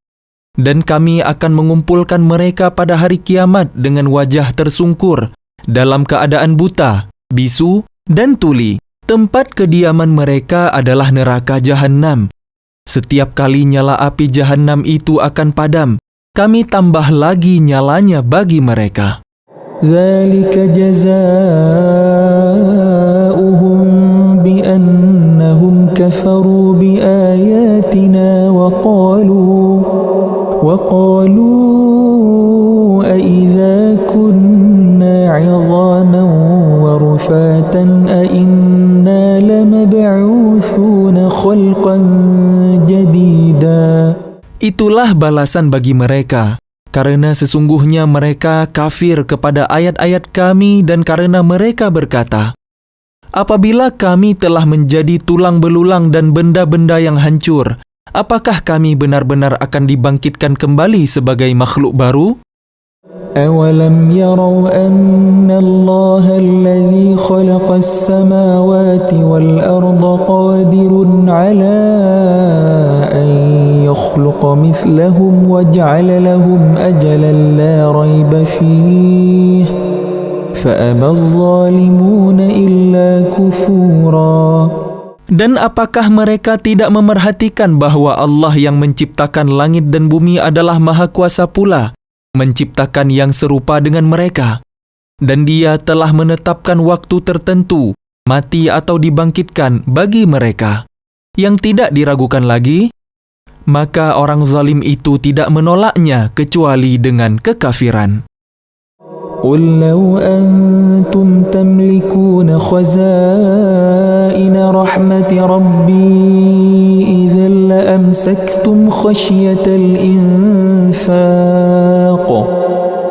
Dan kami akan mengumpulkan mereka pada hari kiamat dengan wajah tersungkur, dalam keadaan buta, bisu, dan tuli. Tempat kediaman mereka adalah neraka Jahannam. Setiap kali nyala api Jahannam itu akan padam, kami tambah lagi nyalanya bagi mereka. ذَلِكَ جَزَاؤُهُم بِأَنَّهُمْ كَفَرُوا بِآيَاتِنَا وَقَالُوا أَإِذَا كُنَّا عِظَامًا وَرُفَاتًا أَإِنَّا لَمَبْعُوثُونَ خَلْقًا جَدِيدًا. Itulah balasan bagi mereka, karena sesungguhnya mereka kafir kepada ayat-ayat kami dan karena mereka berkata, apabila kami telah menjadi tulang belulang dan benda-benda yang hancur, apakah kami benar-benar akan dibangkitkan kembali sebagai makhluk baru? أَوَلَمْ يَرَوْا أَنَّ اللَّهَ الَّذِي خَلَقَ السَّمَاوَاتِ وَالْأَرْضَ قَادِرٌ عَلَىٰ أَن يَخْلُقَ مِثْلَهُمْ وَجَعَلَ لَهُمْ أَجَلًا لَّا رَيْبَ فِيهِ فَأَبَى الظَّالِمُونَ إِلَّا كُفُورًا. Dan apakah mereka tidak memerhatikan bahwa Allah yang menciptakan langit dan bumi adalah Maha Kuasa pula, menciptakan yang serupa dengan mereka, dan Dia telah menetapkan waktu tertentu, mati atau dibangkitkan bagi mereka, yang tidak diragukan lagi? Maka orang zalim itu tidak menolaknya kecuali dengan kekafiran. قل لو أنتم تملكون خزائن رحمة ربي إذا لأمسكتم خشية الإنفاق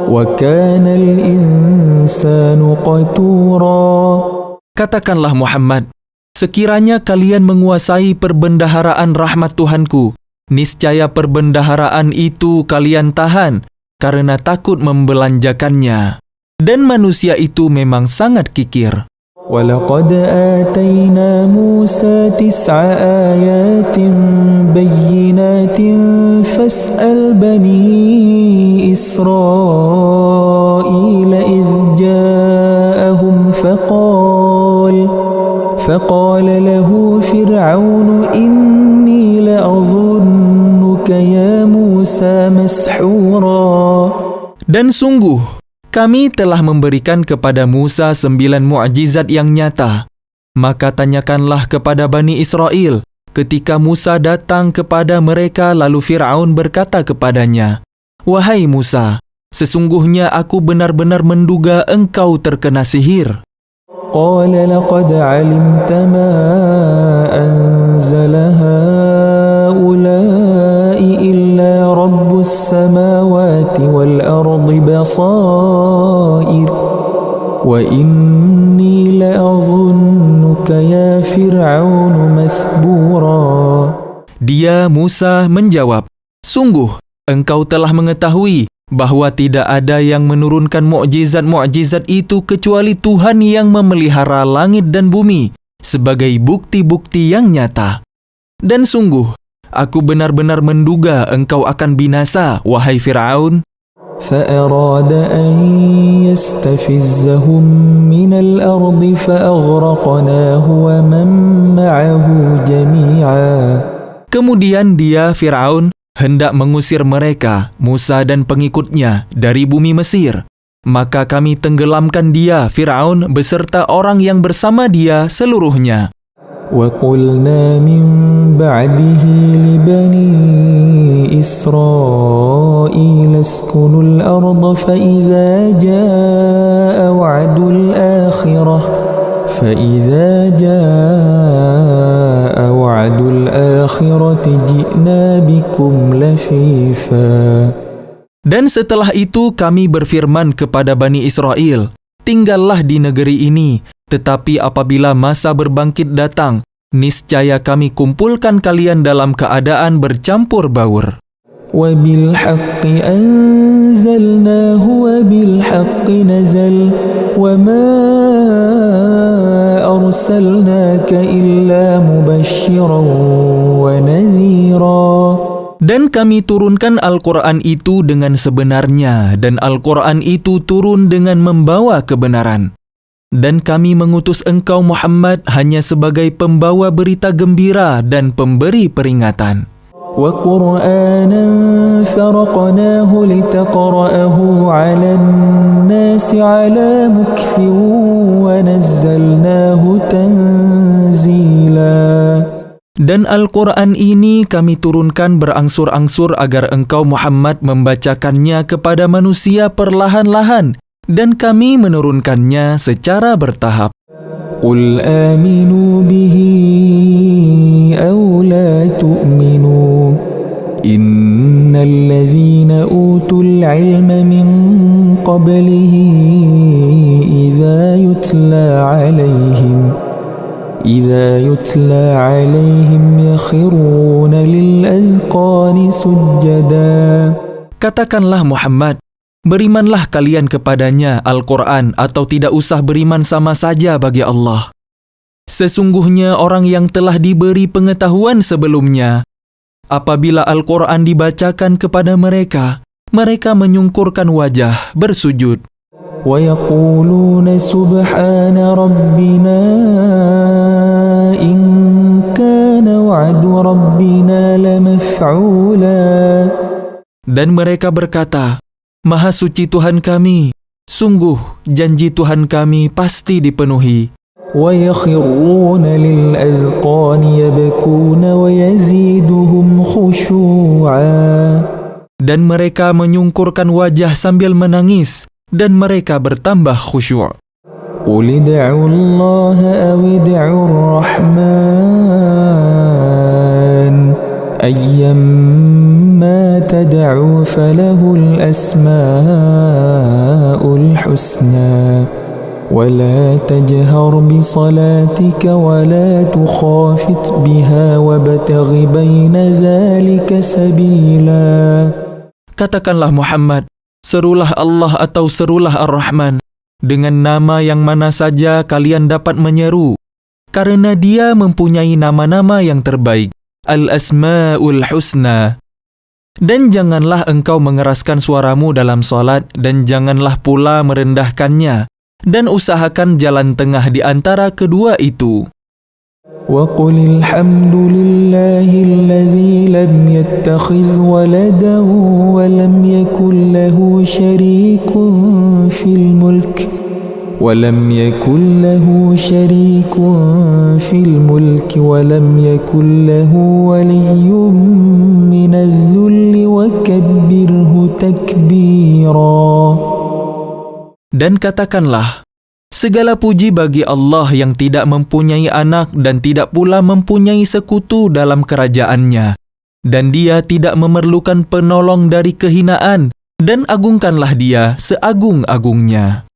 وكان الإنسان قتورا. Katakanlah Muhammad, sekiranya kalian menguasai perbendaharaan rahmat Tuhanku, niscaya perbendaharaan itu kalian tahan karena takut membelanjakannya. Dan manusia itu memang sangat kikir. وَلَقَدْ آتَيْنَا مُوسَى 9 آيَاتٍ بَيِّنَاتٍ فَاسْأَلْ بَنِي إِسْرَائِيلَ إِذْ جَاءَهُمْ فقال له فرعون إني لأظنك يا موسى مسحورا. Dan sungguh, kami telah memberikan kepada Musa 9 mukjizat yang nyata. Maka tanyakanlah kepada Bani Israel ketika Musa datang kepada mereka lalu Fir'aun berkata kepadanya, "Wahai Musa, sesungguhnya aku benar-benar menduga engkau terkena sihir." قال لقد علمت ما أنزل هؤلاء إلا رب السماوات والأرض بصائر وإني لأظنك يا فرعون مثبورا. Dia Musa menjawab, "Sungguh, engkau telah mengetahui bahwa tidak ada yang menurunkan mukjizat-mukjizat itu kecuali Tuhan yang memelihara langit dan bumi sebagai bukti-bukti yang nyata. Dan sungguh, aku benar-benar menduga engkau akan binasa, wahai Fir'aun." فأراد أن يستفزهم من الأرض فأغرقناه ومن معه جميعا. Kemudian dia, Fir'aun, hendak mengusir mereka, Musa dan pengikutnya, dari bumi Mesir. Maka kami tenggelamkan dia, Fir'aun, beserta orang yang bersama dia seluruhnya. وَقُلْنَا مِنْ بَعْدِهِ لِبَنِي إِسْرَائِيلَ اسْكُنُوا الْأَرْضَ فَإِذَا جَاءَ وَعْدُ الْآخِرَةِ جِئْنَا بِكُمْ لَفِيفًا. Dan setelah itu kami berfirman kepada Bani Israel, "Tinggallah di negeri ini, tetapi apabila masa berbangkit datang, niscaya kami kumpulkan kalian dalam keadaan bercampur baur." وَبِالْحَقِّ أَنزَلْنَاهُ وَبِالْحَقِّ نَزَلَ وَمَا أَرْسَلْنَاكَ إِلَّا مُبَشِّرًا وَنَذِيرًا. Dan kami turunkan Al-Quran itu dengan sebenarnya, dan Al-Quran itu turun dengan membawa kebenaran. Dan kami mengutus engkau Muhammad hanya sebagai pembawa berita gembira dan pemberi peringatan. وَقُرْآنًا فَرَقْنَاهُ لِتَقْرَأَهُ عَلَى النَّاسِ عَلَى مُكْثٍ وَنَزَّلْنَاهُ تَنزِيلًا. Dan Al-Quran ini kami turunkan berangsur-angsur agar engkau Muhammad membacakannya kepada manusia perlahan-lahan, dan kami menurunkannya secara bertahap. قُلْ آمِنُوا بِهِ أَوْ لَا تُؤْمِنُوا إِنَّ الَّذِينَ أُوتُوا الْعِلْمَ مِنْ قَبْلِهِ إِذَا يُتْلَى عَلَيْهِمْ يَخِرُّونَ لِلْأَذْقَانِ سُجَّدًا. Katakanlah Muhammad, berimanlah kalian kepadanya Al-Quran atau tidak usah beriman sama saja bagi Allah. Sesungguhnya orang yang telah diberi pengetahuan sebelumnya, apabila Al-Quran dibacakan kepada mereka, mereka menyungkurkan wajah bersujud. وَيَقُولُونَ سُبْحَانَ رَبِّنَا إِنْ كَانَ وَعْدُ رَبِّنَا لَمَفْعُولًا. Dan mereka berkata, "Maha suci Tuhan kami, sungguh janji Tuhan kami pasti dipenuhi." وَيَخِرُّونَ لِلْأَذْقَانِ يَبْكُونَ وَيَزِيدُهُمْ خُشُوعًا. Dan mereka menyungkurkan wajah sambil menangis, dan mereka bertambah khusyuk. قل ادعوا الله أو ادعوا الرحمن أيما تدعوا فله الأسماء الحسنى ولا تجهر بصلاتك ولا تخافت بها وابتغ بين ذلك سبيلا. Katakanlah Muhammad, serulah Allah atau serulah Ar-Rahman. Dengan nama yang mana saja kalian dapat menyeru, karena Dia mempunyai nama-nama yang terbaik, Al-Asma'ul Husna. Dan janganlah engkau mengeraskan suaramu dalam salat, dan janganlah pula merendahkannya, dan usahakan jalan tengah di antara kedua itu. وقل الحمد لله الذي لم يتخذ ولدا ولم يكن له شريك في الملك ولم يكن يكن له ولي من الذل وكبره تكبيرا. Dan katakanlah, segala puji bagi Allah yang tidak mempunyai anak dan tidak pula mempunyai sekutu dalam kerajaannya. Dan Dia tidak memerlukan penolong dari kehinaan, dan agungkanlah Dia seagung-agungnya.